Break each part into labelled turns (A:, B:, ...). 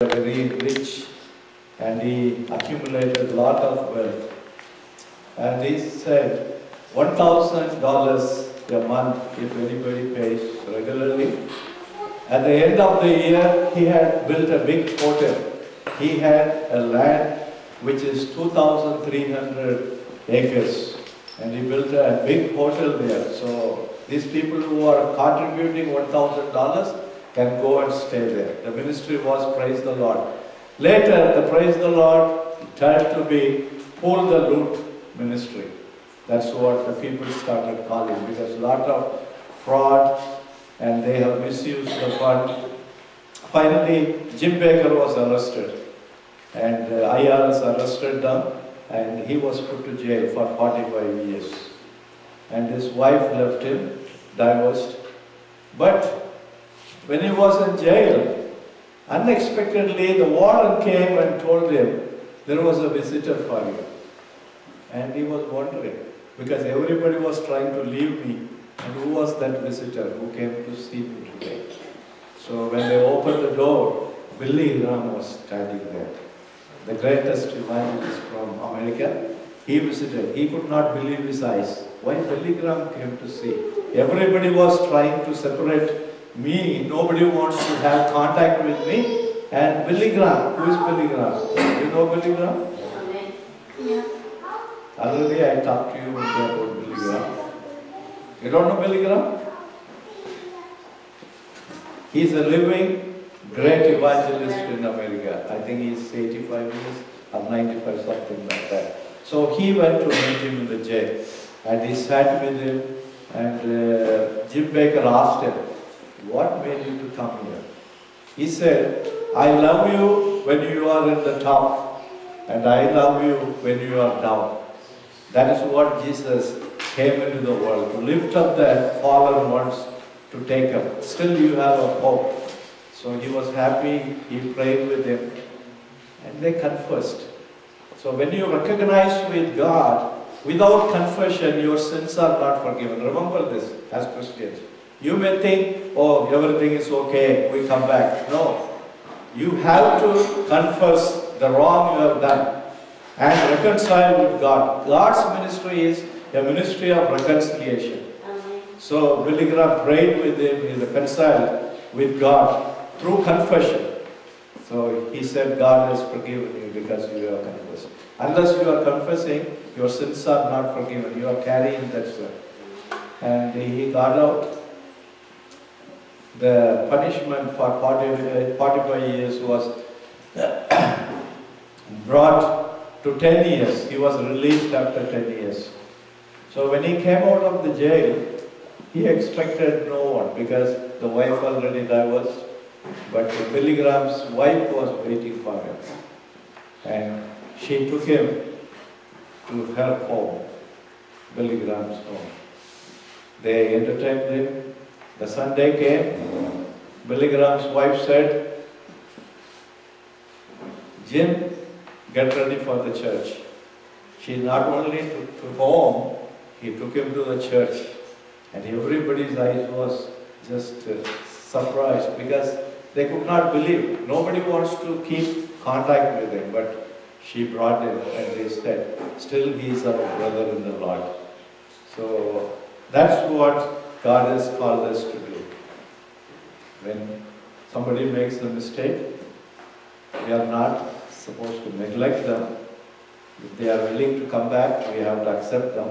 A: very rich and he accumulated a lot of wealth. And he said, $1,000 a month if anybody pays regularly. At the end of the year, he had built a big hotel. He had a land which is 2,300 acres. And he built a big hotel there. So these people who are contributing $1,000 can go and stay there. The ministry was Praise the Lord. Later, the Praise the Lord turned to be Pull the Loot ministry. That's what the people started calling, because a lot of fraud and they have misused the fund. Finally, Jim Baker was arrested and IRS arrested them and he was put to jail for 45 years. And his wife left him, divorced. But when he was in jail, unexpectedly the warden came and told him, there was a visitor for you. And he was wondering, because everybody was trying to leave me, and who was that visitor who came to see me today? So when they opened the door, Billy Graham was standing there, the greatest evangelist from America. He visited. He could not believe his eyes. Why Billy Graham came to see? Everybody was trying to separate me. Nobody wants to have contact with me. And Billy Graham, who is Billy Graham? You know Billy Graham?
B: Yeah.
A: Already I talked to you about Billy Graham. You don't know Billy Graham? He's a living great evangelist in America. I think he's 85 years or 95, something like that. So he went to meet him in the jail and he sat with him and Jim Baker asked him, what made you to come here? He said, I love you when you are in the top and I love you when you are down. That is what Jesus came into the world, to lift up the fallen ones, to take up. Still you have a hope. So he was happy, he prayed with him, and they confessed. So when you recognize with God, without confession, your sins are not forgiven. Remember this as Christians. You may think, oh, everything is okay, we come back. No. You have to confess the wrong you have done and reconcile with God. God's ministry is a ministry of reconciliation. So Billy Graham prayed with him, he reconciled with God through confession. So he said, God has forgiven you because you have confessed. Unless you are confessing, your sins are not forgiven. You are carrying that sin. And he got out. The punishment for 45 years was brought to 10 years. He was released after 10 years. So when he came out of the jail, he expected no one because the wife already divorced. But Billy Graham's wife was waiting for him. And she took him to her home, Billy Graham's home. They entertained him. The Sunday came. Billy Graham's wife said, Jim, get ready for the church. She not only took him home, he took him to the church. And everybody's eyes was just surprised because they could not believe. Nobody wants to keep contact with him, but she brought him and they said, still he is our brother in the Lord. So that's what God has called us to do. When somebody makes a mistake, we are not supposed to neglect them. If they are willing to come back, we have to accept them.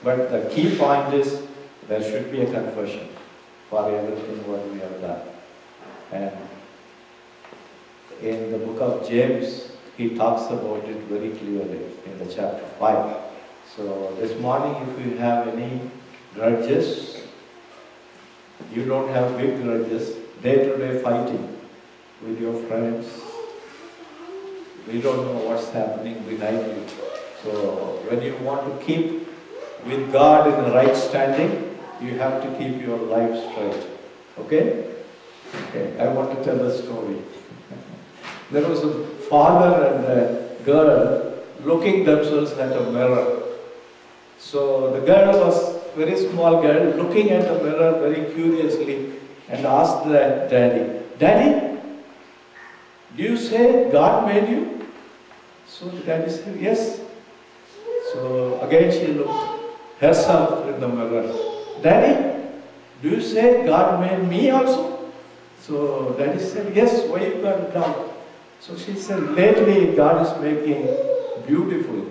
A: But the key point is, there should be a confession for everything what we have done. And in the book of James, he talks about it very clearly in the chapter 5. So this morning, if you have any grudges, you don't have big grudges, day-to-day fighting with your friends, we don't know what's happening behind you. So when you want to keep with God in the right standing, you have to keep your life straight. Okay? Okay, I want to tell a story. There was a father and a girl looking themselves at a mirror. So the girl was a very small girl looking at the mirror very curiously and asked the daddy, Daddy, do you say God made you? So the daddy said, yes. So again she looked herself in the mirror. Daddy, do you say God made me also? So daddy said, yes, why you got doubt? So she said, lately God is making beautiful.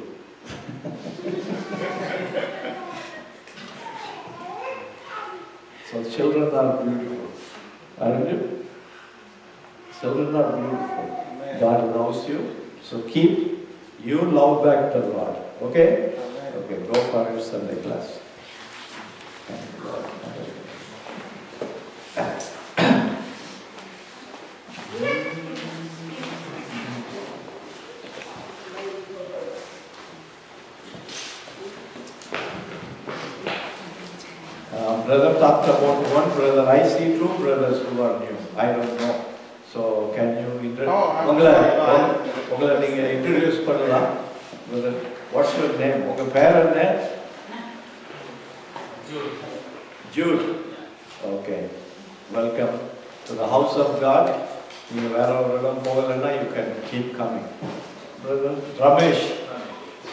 A: So children are beautiful, aren't you? Children are beautiful. God loves you. So keep you love back the Lord. Okay? Okay, go for your Sunday class. Brother talked about one brother. I see two brothers who are new. I don't know. So can you introduce brother? What's your name? Your parent name? Jude. Jude. Okay. Welcome to the house of God. You can keep coming. Brother Ramesh.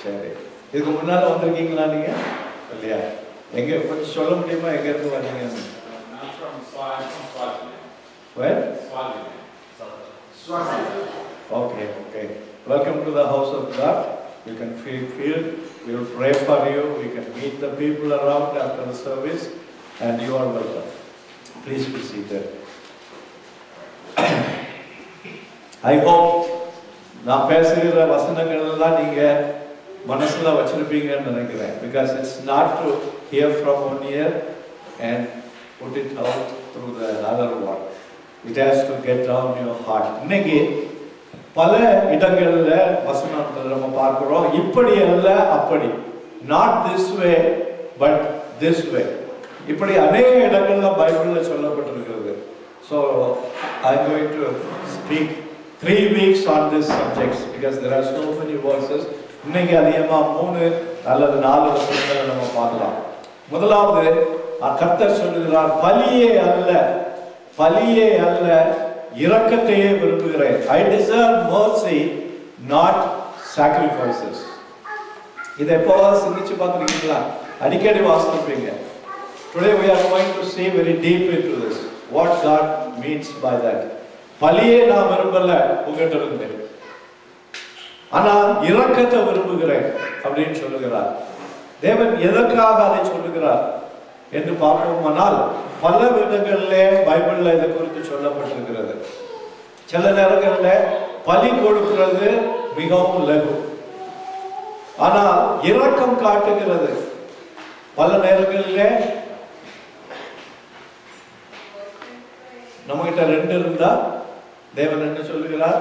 A: Seri. இதுக்கு முன்னால வந்திருக்கீங்களா நீங்க? இல்லையா? எங்க கொஞ்சம் சொல்ல முடியுமா எங்க இருந்து வந்தீங்க? I'm from Swaziland. Where? Swaziland. Okay. Welcome to the house of God. You can feel. We will pray for you. We can meet the people around after the service, and you are welcome. Please be seated. I hope நான் பேசுகிற வசனங்கள் எல்லாம் நீங்க மனசுல வச்சிருப்பீங்கன்னு நினைக்கிறேன். Because it's not to hear from one ear and put it out through the other one. It has to get down your heart. இன்னைக்கு பல இடங்கள்ல வசனத்தை நம்ம பார்க்கிறோம். இப்படி அல்ல அப்படி. Not this way but this way. இப்படி அநேக இடங்கள்ல பைபிள்ல சொல்லப்பட்டிருக்கிறது. So I'm going to speak 3 weeks on this subjects because there are so many verses. இன்னைக்கு அதிகமா 3 அல்லது 4 வசனங்களை நம்ம பார்க்கலாம். முதலாவது கர்த்தர் சொல்லுகிறார், பலியே அல்ல இரக்கத்தையே விரும்புகிறேன். I deserve mercy not sacrifices. இதை எப்போவாது சிந்திச்சு பார்த்துருக்கீங்களா? அடிக்கடி வாசிப்பீங்க. Today we are going to see very deep into this. What God means by that. பலியே நான் விரும்பல உங்ககிட்ட இருந்து, ஆனா இரக்கத்தை விரும்புகிறேன் அப்படின்னு சொல்லுகிறார். தேவன் எதற்காக அதை சொல்லுகிறார் என்று பார்ப்போமானால் பல விதங்களிலே பைபிள்ல இதை குறித்து சொல்லப்பட்டிருக்கிறது. சில நேரங்களில் பலி கொடுக்கிறது மிகவும் லகு, ஆனால் இரக்கம் காட்டுகிறது பல நேரங்களிலே நம்ம கிட்ட 2 இருந்தா தேவன் என்ன சொல்லுகிறார்?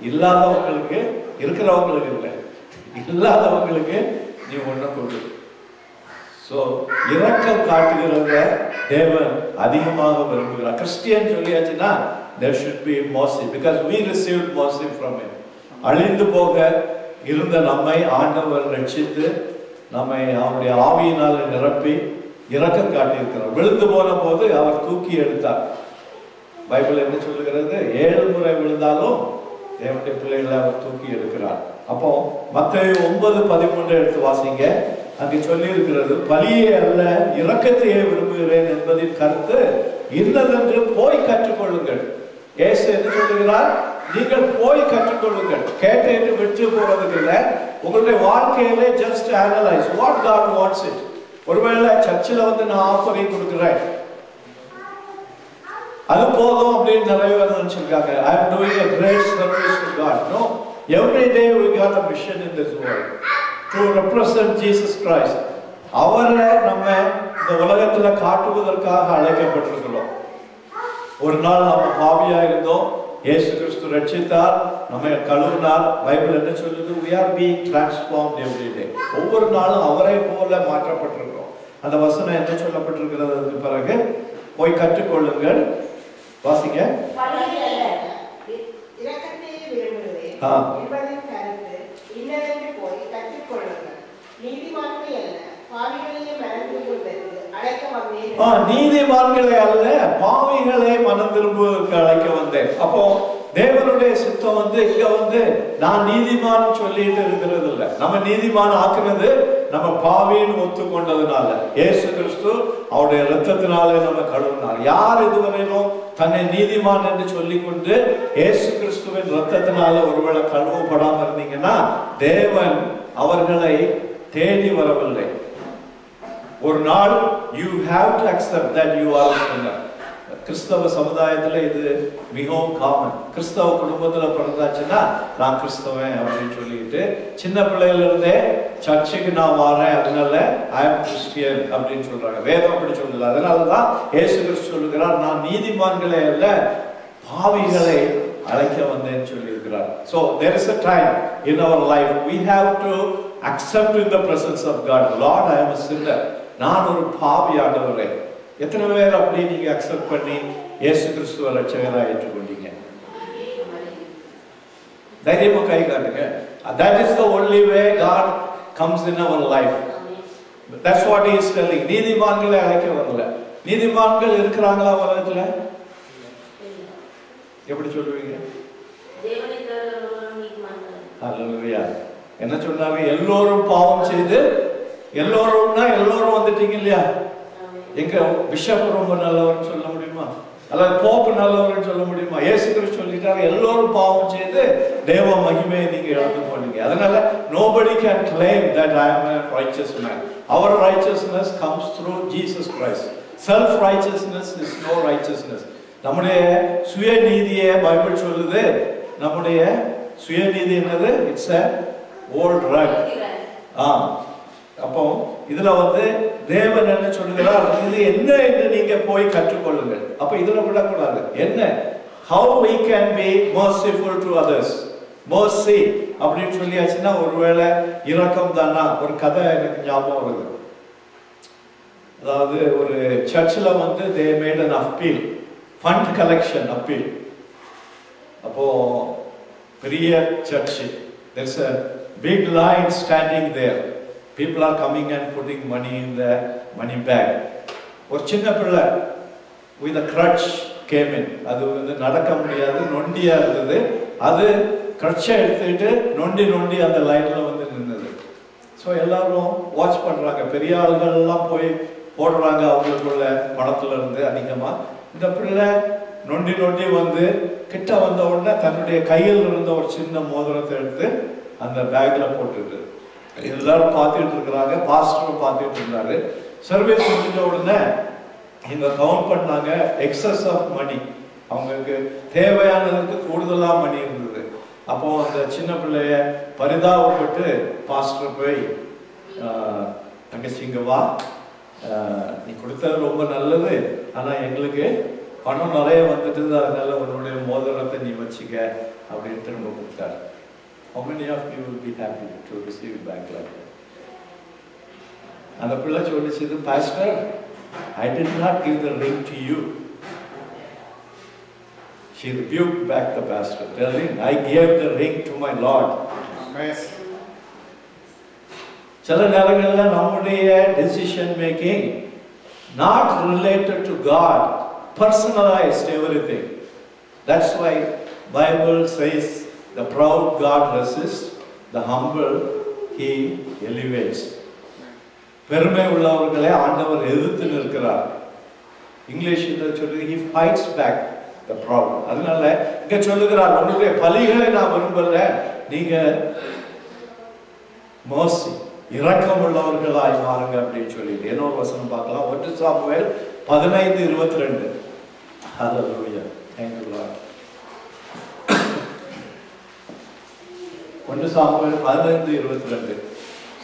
A: இல்லாதவங்களுக்கு இருக்கிறவங்களுக்கு இல்லை, இல்லாதவங்களுக்கு நீ ஒண்ணு கொடு. சோ இரக்கம் காட்டுகிறத தேவன் அதிகமாக விரும்புகிறார். கிறிஸ்டியன் சொல்லியாச்சுன்னா there should be mercy because we received mercy from him. அழிந்து போக இருந்த நம்மை ஆண்டவர் ரட்சித்து நம்மை அவருடைய ஆவியினால் நிரப்பி இரக்கம் காட்டியிருக்கிறார். விழுந்து போன போது அவர் தூக்கி எடுத்தார். பைபிள் என்ன சொல்லுகிறது? 7 முறை விழுந்தாலும் தேவனுடைய பிள்ளைகளை அவர் தூக்கி எடுக்கிறார். அப்போ மத்தேயு 9:13 எடுத்து வாசிங்க. அங்கே சொல்லி இருக்கிறது, பலியே அல்ல இரக்கத்தையே விரும்புகிறேன் என்பதின் கருத்து இன்னதென்று போய் கற்றுக்கொள்ளுங்கள். இயேசு என்ன சொல்லுகிறார்? நீங்கள் போய் கற்றுக்கொள்ளுங்கள். கேட்டு விட்டு போறதுக்கு இல்லை, உங்களுடைய வாழ்க்கையிலே just analyze what God wants it. ஒருவேளை சர்ச்சில் வந்து நான் ஆஃபரிங் கொடுக்குறேன், அது போதும் அப்படின்னு நிறைய பேர் நினைச்சிருக்காங்க. I am doing a great service to God. No, every day we got a mission in this world to represent Jesus Christ. அவரை நம்ம இந்த உலகத்துல காட்டுவதற்காக அழைக்கப்பட்டிருக்கிறோம். ஒரு நாள் நம்ம பாவியா இருந்தோம், இயேசு கிறிஸ்து ரட்சித்தார், நம்ம கழுவினார். பைபிள் என்ன சொல்லுது? We are being transformed every day. ஒவ்வொரு நாளும் அவரை போல மாற்றப்பட்டிருக்கிறோம். அந்த வசனம் என்ன சொல்லப்பட்டிருக்கிறது? அதுக்கு பிறகு போய் கற்றுக்கொள்ளுங்கள். வாசிங்க. நீதிமான்களை அல்ல பாவிகளை மனம் திரும்புவதற்கு அழைக்க வந்தேன். அப்போ தேவனுடைய சித்தம் வந்து இங்க வந்து நான் நீதிமான் சொல்லிட்டு இருக்கிறது இல்லை. நம்ம நீதிமான் ஆக்குனது நம்ம பாவின்னு ஒத்துக்கொண்டதுனால, இயேசு கிறிஸ்து அவருடைய இரத்தத்தினாலே நம்ம கழுவினார். யார் இதுவரையிலும் தன்னை நீதிமான் என்று சொல்லிக்கொண்டு இயேசு கிறிஸ்துவின் இரத்தத்தினால ஒருவேளை கழுவப்படாம இருந்தீங்கன்னா, தேவன் அவர்களை தேடி வரவில்லை. ஒரு நாள் you have to accept that you are a sinner. கிறிஸ்தவ சமுதாயத்துல இது மிகவும் காமன். கிறிஸ்தவ குடும்பத்துல பிறந்தாச்சுன்னா நான் கிறிஸ்தவன் அப்படின்னு சொல்லிட்டு சின்ன பிள்ளையில இருந்தே சர்ச்சுக்கு நான் வரேன், அதனால ஐ அம் கிறிஸ்டியன் அப்படின்னு சொல்றாங்க. வேதம் அப்படி சொல்லல. அதனாலதான் இயேசு கிறிஸ்து சொல்லுகிறார், நான் நீதிமான்களே அல்ல பாவிகளை அழைக்க வந்தேன்னு சொல்லி இருக்கிறார். So there is a time in our life we have to accept in the presence of God, Lord, I am a sinner. நான் ஒரு பாவி ஆண்டவரே. எத்தனை பேர் அப்படி நீங்க அக்செப்ட் பண்ணி இயேசு கிறிஸ்துவ ரட்சகராக ஏற்றுக்கொண்டீங்க? தைரியமா கை காட்டுங்க. That is the only way God comes in our life. That's what he is telling. நீதிமான்களை அழைக்க வரல. நீதிமான்கள் இருக்கிறாங்களா உலகத்துல? எப்படி சொல்லுவீங்க? ஹல்லேலூயா. என்ன சொன்னாங்க? எல்லோரும் பாவம் செய்து, எல்லோரும்னா எல்லோரும் வந்துட்டீங்க இல்லையா? எங்க பிஷப் ரொம்ப நல்லவர்னு சொல்ல முடியுமா? அல்லது போப்பு நல்லவர்னு சொல்ல முடியுமா? இயேசு கிறிஸ்து சொல்லிட்டாரு, எல்லோரும் பாவம் செய்து தேவ மகிமையை நீங்க இழந்து போனீங்க. அதனால nobody can claim that I am a righteous man. Our righteousness comes through Jesus Christ. Self righteousness is no righteousness. நம்முடைய சுயநீதியை பைபிள் சொல்லுது. நம்முடைய சுயநீதி என்னது? It's a old rag. அப்போ இதுல வந்து தேவன் என்ன சொல்லுகிறார்? இது என்ன என்று நீங்க போய் கற்றுக்கொள்ளுங்கள். அப்ப இதுல விடக்கூடாது. என்ன? How we can be merciful to others. Mercy அப்படின்னு சொல்லியாச்சுன்னா ஒருவேளை இரக்கம் தானா? ஒரு கதை எனக்கு ஞாபகம் வருது. அதாவது ஒரு சர்ச்சில் வந்து they made an appeal, fund collection appeal. அப்போ பெரிய search, there's a big line standing there. People are coming and putting money in the money bag. ஒரு சின்ன பிள்ளை with a crutch came in. அது வந்து நடக்க முடியாது, நொண்டியா இருந்தது. அது crutch-ஐ எடுத்துட்டு நொண்டி அந்த லைன்ல வந்து நின்னது. ஸோ எல்லாரும் வாட்ச் பண்றாங்க. பெரிய ஆளுகள் எல்லாம் போய் போடுறாங்க அவங்களுக்குள்ள பணத்துல இருந்து அதிகமா. இந்த பிள்ளை நொண்டி வந்து கிட்ட வந்த உடனே தன்னுடைய கையில் இருந்த ஒரு சின்ன மோதிரத்தை எடுத்து அந்த பேக்ல போட்டுட்டு எல்லாரும் பார்த்துட்டு இருக்கிறாங்க. பாஸ்டரும் பார்த்துட்டு இருந்தாரு. சர்வீஸ் முடிஞ்ச உடனே இங்க கவுண்ட் பண்ணாங்க. எக்ஸஸ் ஆஃப் மணி, அவங்களுக்கு தேவையானதுக்கு கூடுதலா மணி இருந்தது. அப்போ அந்த சின்ன பிள்ளைய பரிதாபப்பட்டு பாஸ்டர் போய், தங்கச்சிங்க வா, நீ கொடுத்தது ரொம்ப நல்லது, ஆனா எங்களுக்கு பணம் நிறைய வந்துட்டு, அதனால உன்னுடைய மோதிரத்தை நீ வச்சுக்க அப்படின்னு திரும்ப கொடுத்தாரு. How many of you will be happy to receive it back like that? அந்த பிள்ளை சொல்லிச்சது, pastor, I did not give the ring to you. She rebuked back the pastor, telling, I gave the ring to my Lord. சில நேரங்கள்ல நம்முடைய decision making not related to God, personalized everything. That's why Bible says the proud God resists, the humble he elevates. பெருமை உள்ளவர்களை ஆண்டவர் எதிர்த்து நிற்கிறார். இங்கிலீஷில் சொல்றது he fights back the proud. அதனால இங்க சொல்லுகிறார், உங்களுடைய பலிகளை நான் விரும்பல, நீங்க mercy, இரக்கம் உள்ளவர்களாய் மாறுங்க அப்படின்னு சொல்லிட்டு. இன்னொரு வசனம் பார்க்கலாம். 1 Samuel 15:22. Hallelujah. Thank you Lord. 1 Samuel 15:22.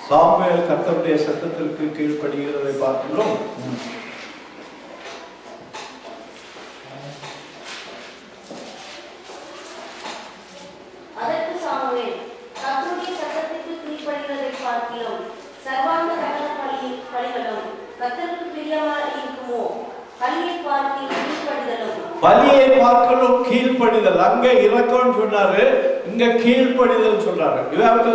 A: Samuel கர்த்தருடைய சத்தத்திற்கு கீழ்ப்படிகிறதை பார்க்கிறோம்.
B: அதற்கு சாமுவேல், கர்த்தருடைய சத்தத்திற்கு கீழ்ப்படிகிறதை பார்க்கிறோம், சர்வாங்க தகன பலிகளும் கர்த்தருக்கு பிரியமாக இருக்குமோ, பலியை பார்க்கிறோம் கீழ்ப்படிதலும். பலியை பார்க்கணும் கீழ்ப்படிதல். அங்க இரக்கம் சொன்னாரு, இங்க கீழ்ப்படிதல் சொல்றாரு. You have to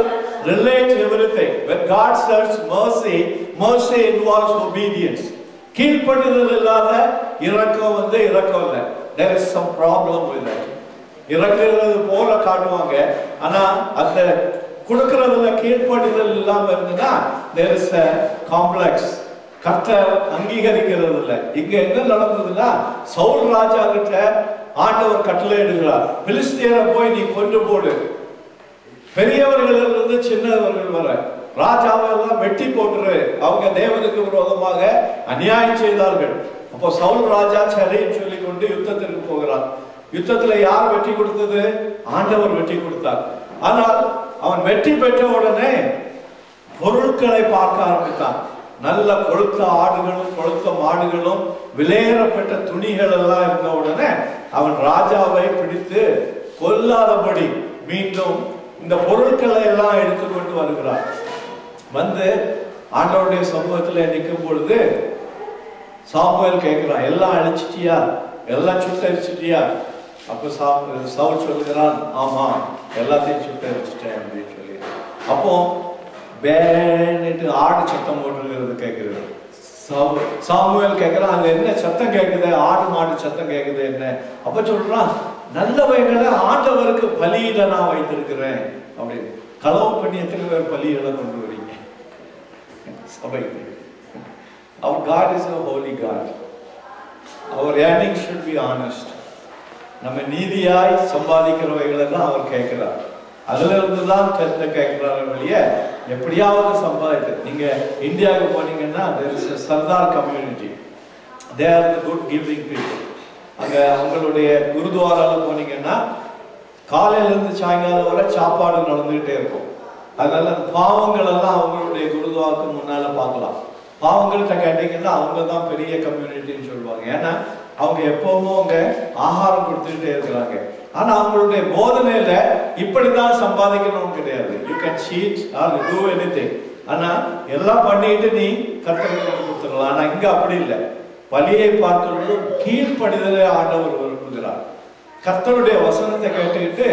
B: relate everything. When God says mercy, mercy involves obedience. கீழ்ப்படிதல் இல்லாத இரக்கம் வந்து இரக்கம் இல்லை. There is some problem with that.
A: இறங்குறது போல காட்டுவாங்க. ஆனா அந்த கொடுக்கறதுல கீழ்ப்படிதல் இல்லாம இருந்ததுன்னா there is a complex. கர்த்தர் அங்கீகரிக்கிறது இல்லை. இங்க என்ன நடந்ததுன்னா சவுல் ராஜா கிட்ட ஆண்டவர் கட்டளை இடுகிறார், பிலிஸ்தியரை போய் நீ கொண்டு போடு, பெரியவர்களிலிருந்து சின்னவர்கள் வர ராஜாவை எல்லாம் வெட்டி போட்டுரு, அவங்க தேவனுக்கு விரோதமாக அநியாயம் செய்தார்கள். அப்போ சவுல் ராஜா சரின்னு சொல்லி கொண்டு யுத்தத்திற்கு போகிறார். யுத்தத்துல யார் வெற்றி கொடுத்தது? ஆண்டவர் வெற்றி கொடுத்தார். ஆனால் அவன் வெற்றி பெற்ற உடனே பொருட்களை பார்க்க ஆரம்பித்தான். நல்ல கொழுத்த ஆடுகளும் கொழுத்த மாடுகளும் விலையேறப்பட்ட துணிகள் எல்லாம் இருந்த உடனே அவன் ராஜாவை பிடித்து கொல்லாதபடி மீண்டும் இந்த பொருட்களை எல்லாம் எடுத்துக்கொண்டு வருகிறார். வந்து ஆண்டவருடைய சமூகத்துல நிற்கும் பொழுது சாமுவேல் கேட்கிறான், எல்லாம் அழிச்சிட்டியா, எல்லாம் சுட்டரிச்சிட்டியா? அப்ப சவுல் சொல்லுகிறான், ஆமா எல்லாத்தையும் சுட்டரிச்சிட்டேன் அப்படின்னு சொல்லி. அப்போ பேன்ட்டு ஆடு சத்தம் போட்டுருக்கிறது கேட்குறது. சாமுவேல் கேட்கிறான், அங்க என்ன சத்தம் கேட்குது? ஆடு மாடு சத்தம் கேட்குது என்ன? அப்ப சொல்றான், நல்லவைகளை ஆண்டவருக்கு பலியிட நான் வைத்திருக்கிறேன் அப்படின்னு. களவு பண்ணி எத்தனை பேர் பலியிட கொண்டு வரீங்க சபைக்கு? Our God is a holy God. Our earnings should be honest. நம்ம நீதியாய் சம்பாதிக்கிறவைகளை தான் அவர் கேட்கிறார். அதுல இருந்துதான் கருத்தை கேட்கிறாரு வெளியே எப்படியாவது சம்பாதித்து. நீங்க இந்தியாவுக்கு போனீங்கன்னா there is a Sardar community, they are the good giving people. அங்க அவங்களுடைய குருத்வாரால போனீங்கன்னா காலையில இருந்து சாயங்காலம் வரை சாப்பாடு நடந்துகிட்டே இருக்கும். அதனால பாவங்கள் எல்லாம் அவங்களுடைய குருத்வாருக்கு முன்னால பார்க்கலாம். பாவங்கள்ட்ட கேட்டீங்கன்னா அவங்க தான் பெரிய கம்யூனிட்டின்னு சொல்லுவாங்க. ஏன்னா அவங்க எப்பவும் அவங்க ஆகாரம் கொடுத்துக்கிட்டே இருக்கிறாங்க. ஆனா அவங்களுடைய போதனையில இப்படிதான் சம்பாதிக்கணும்னு கிடையாது. You can cheat or do anything. ஆனா எல்லாம் பண்ணிட்டு நீ கர்த்தருக்கு கொடுத்துடலாம். ஆனா இங்க அப்படி இல்லை. பலியை பார்க்கிறது கீழ்ப்படிதலை ஆண்டவர் விரும்புகிறார். கர்த்தருடைய வசனத்தை கேட்டுக்கிட்டு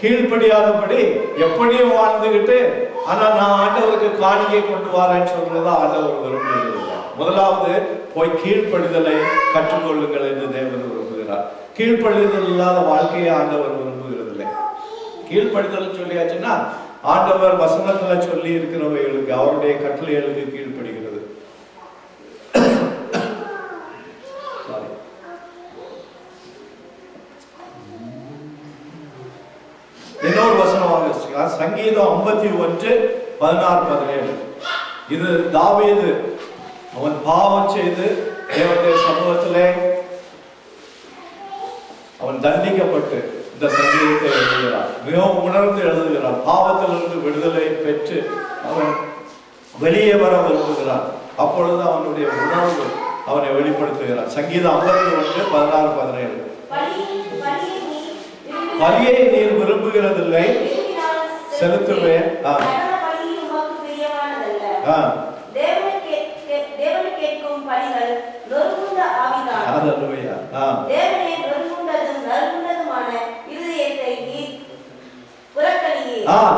A: கீழ்ப்படியாதபடி எப்படியும் வாழ்ந்துகிட்டு ஆனா நான் ஆண்டவருக்கு காணிக்கை கொண்டு வரேன்னு சொல்றதா ஆண்டவர் விரும்புகிறது. முதலாவது போய் கீழ்ப்படிதலை கற்றுக்கொள்ளுங்கள் என்று தேவன் விரும்புகிறார். கீழ்ப்படிதல் இல்லாத வாழ்க்கையை ஆண்டவர் விரும்புகிறது இல்லை. கீழ்ப்படிதல் சொல்லியாச்சுன்னா ஆண்டவர் வசனத்துல சொல்லி இருக்கிறவைகளுக்கு அவருடைய கட்டளைகளுக்கு கீழ்ப்படுகிறது. இன்னொரு வசனம் வாங்க, சங்கீதம் 51:16-17. இது தாவீது அவன் பாவம் செய்து தேவனுடைய சமூகத்திலே அவன் தண்டிக்கப்பட்டு இந்த சங்கீதத்தை எழுதுகிறான். மிகவும் உணர்ந்து எழுதுகிறான். பாவத்திலிருந்து விடுதலை பெற்று அவன் வெளியே வர விரும்புகிறான். அப்பொழுது அவனுடைய உணர்வு அவனை வெளிப்படுத்துகிறான். சங்கீதம் 51:16-17. பலியை நீர் விரும்புகிறதில்லை, செலுத்துவேன்.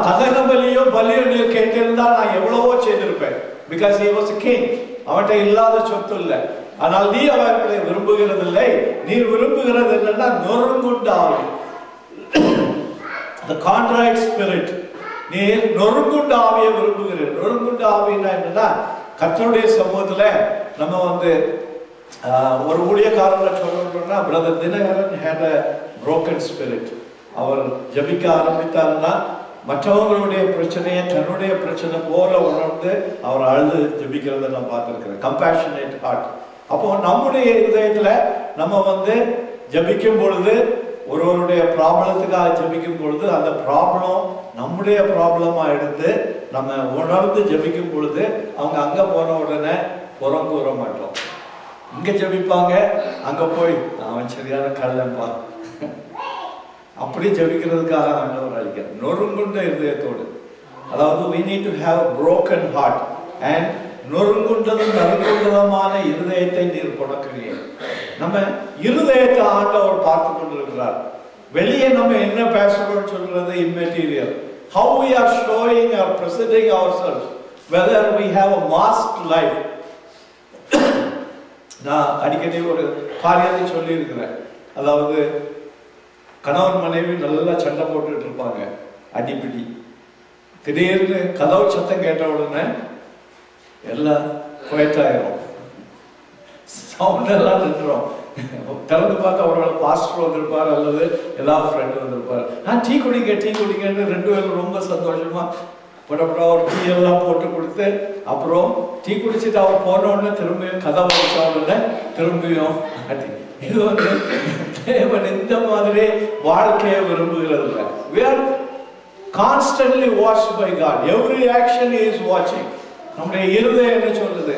A: தகன பலியும் பலியும் நீர் கேட்டிருந்தா நான் எவ்வளவோ செய்திருப்பேன். Because he was a king. அவன்கிட்ட இல்லாத சொத்து இல்லை. ஆனால் நீ அவர்களை விரும்புகிறதில்லை. நீர் விரும்புகிறது என்னன்னா நொறுங்குண்ட ஆவி, the contrite spirit. நீ நொறுங்குண்ட ஆவியை விரும்புகிறேன். நொறுங்குண்ட ஆவின்னா என்னன்னா கர்த்தருடைய சமூகத்துல நம்ம ஒரு ஊழியக்காரரை சொல்லணும்னா brother Dinakaran had a broken spirit. அவர் ஜபிக்க ஆரம்பித்தாருன்னா மற்றவங்களுடைய பிரச்சனையை தன்னுடைய பிரச்சனை போல உணர்ந்து அவர் அழுது ஜபிக்கிறத நான் பார்த்திருக்கிறேன். Compassionate heart. அப்போ நம்முடைய இதயத்துல நம்ம ஜபிக்கும் பொழுது ஒருவருடைய ப்ராப்ளத்துக்காக ஜபிக்கும் பொழுது அந்த ப்ராப்ளம் நம்முடைய ப்ராப்ளமா எடுத்து நம்ம உணர்ந்து ஜபிக்கும் பொழுது அவங்க அங்க போன உடனே புறம் கூற மாட்டோம். இங்க ஜபிப்பாங்க, அங்க போய் அவன் சரியான கள்ளன்பா அப்படி ஜபிக்கிறதுக்காக ஆண்டவர் அளிக்கிறார். நொறுங்குண்ட இதயத்தோடு. அதாவது we need to have a broken heart and நொறுங்குண்டதும் நறுங்குண்டதுமான இருதயத்தை நீர் புடக்கிறீர். நம்ம இருதயத்தை ஆண்டவர் பார்த்து கொண்டிருக்கிறார். வெளியே நம்ம என்ன பேசுறோம் சொல்றது immaterial. How we are showing or presenting ourselves, whether we have a masked life. நான் அடிக்கடி ஒரு காரியத்தை சொல்லி இருக்கிறேன். அதாவது கணவன் மனைவி நல்லா சண்டை போட்டுட்டு இருப்பாங்க, அடிப்பிடி. திடீர்னு கதவு சத்தம் கேட்ட உடனே எல்லாம் குவைட்டாயிரும், சவுண்ட் எல்லாம் நின்றுடும். திறந்து பார்த்து அவரோட பாஸ்டர் வந்திருப்பார் அல்லது ஏதாவது ஃப்ரெண்ட் வந்திருப்பார். டீ குடிங்கன்னு 2 பேரும் ரொம்ப சந்தோஷமா படப்படா ஒரு டீ எல்லாம் போட்டு கொடுத்து, அப்புறம் டீ குடிச்சிட்டு அவர் போன உடனே திரும்பியும் கதவை வச்ச உடனே திரும்பியும் அடி. இது வந்து தேவன் இந்த மாதிரி வாழ்க்கையை விரும்புகிறது இல்லை. We are constantly watched by God. Every action he is watching. நம்முடைய இருதயம் என்ன சொல்லுது?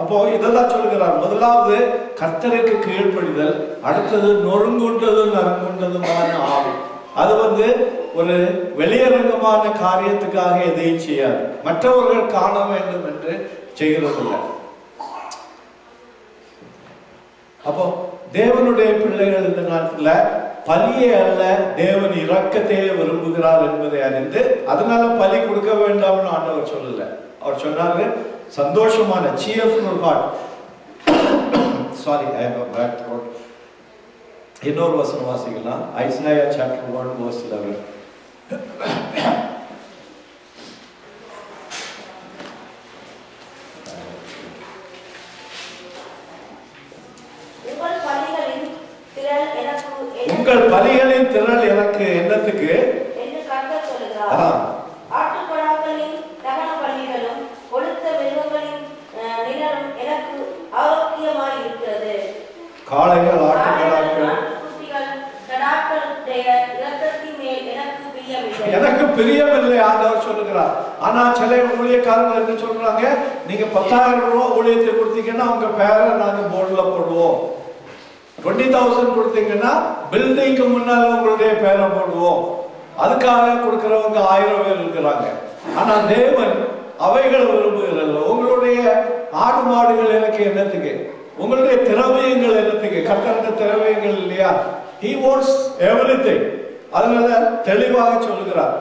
A: அப்போ இதெல்லாம் சொல்லுகிறார். முதலாவது கர்த்தருக்கு கீழ்ப்படிதல், அடுத்தது நொறுங்குண்டதும் நறுங்குண்டதுமான ஆவி. அது வந்து ஒரு வெளியரங்கமான காரியத்துக்காக எதையும் செய்யாது, மற்றவர்கள் காண வேண்டும் என்று செய்கிறதில்லை. அப்போ தேவனுடைய பிள்ளைகள் இந்த நாட்டில் பலியை அல்ல, தேவன் இரக்கத்தையே விரும்புகிறார் என்பதை அறிந்து அதனால பலி கொடுக்க வேண்டாம்னு ஆண்டவர் சொல்லல. அவர் சொன்னாரு சந்தோஷமான cheerful heart. Sorry, I have a bad throat. இன்னொரு வசனம் வாசிக்கலாம். Isaiah chapter 1 verse 11. உங்கள் பலிகளின் திரள் எனக்கு என்னத்துக்கு
B: என்று கர்த்தர் சொல்கிறார். ஆட்டுக்கடாக்களின் தகன பலிகளும் கொழுத்த மிருகங்களின் நிழலும் எனக்கு ஆரோக்கியமாய் இருக்கிறது.
A: காளைகள், ஆட்டுக்கடாக்கள்,
B: கடாக்களுடைய இரத்தத்தின் மேல் எனக்கு பிரியமில்லை.
A: எனக்கு பிரியமில்லை ஆண்டவர் சொல்லுகிறார். ஆனா சில ஊழியக்காரங்க என்ன சொல்றாங்க, நீங்க 10,000 ரூபாய் ஊழியத்தை கொடுத்தீங்கன்னா உங்க பேரை நாங்க போர்டுல போடுவோம், 20,000 கொடுத்தீங்கன்னா பில்டிங்க்கு முன்னால உங்களுடைய பேரை போடுவோம். அதுக்காக கொடுக்கிறவங்க 1000 பேர் இருக்கிறாங்க. ஆனா தேவன் அவைகளை விரும்புகிறல்ல. உங்களுடைய ஆடு மாடுகள் எனக்கு என்னத்துக்கு, உங்களுடைய திரவியங்கள் என்னத்துக்கு? கர்த்தருடைய திரவியங்கள் இல்லையா? He wants everything. அதனால தெளிவாக சொல்லுகிறார்.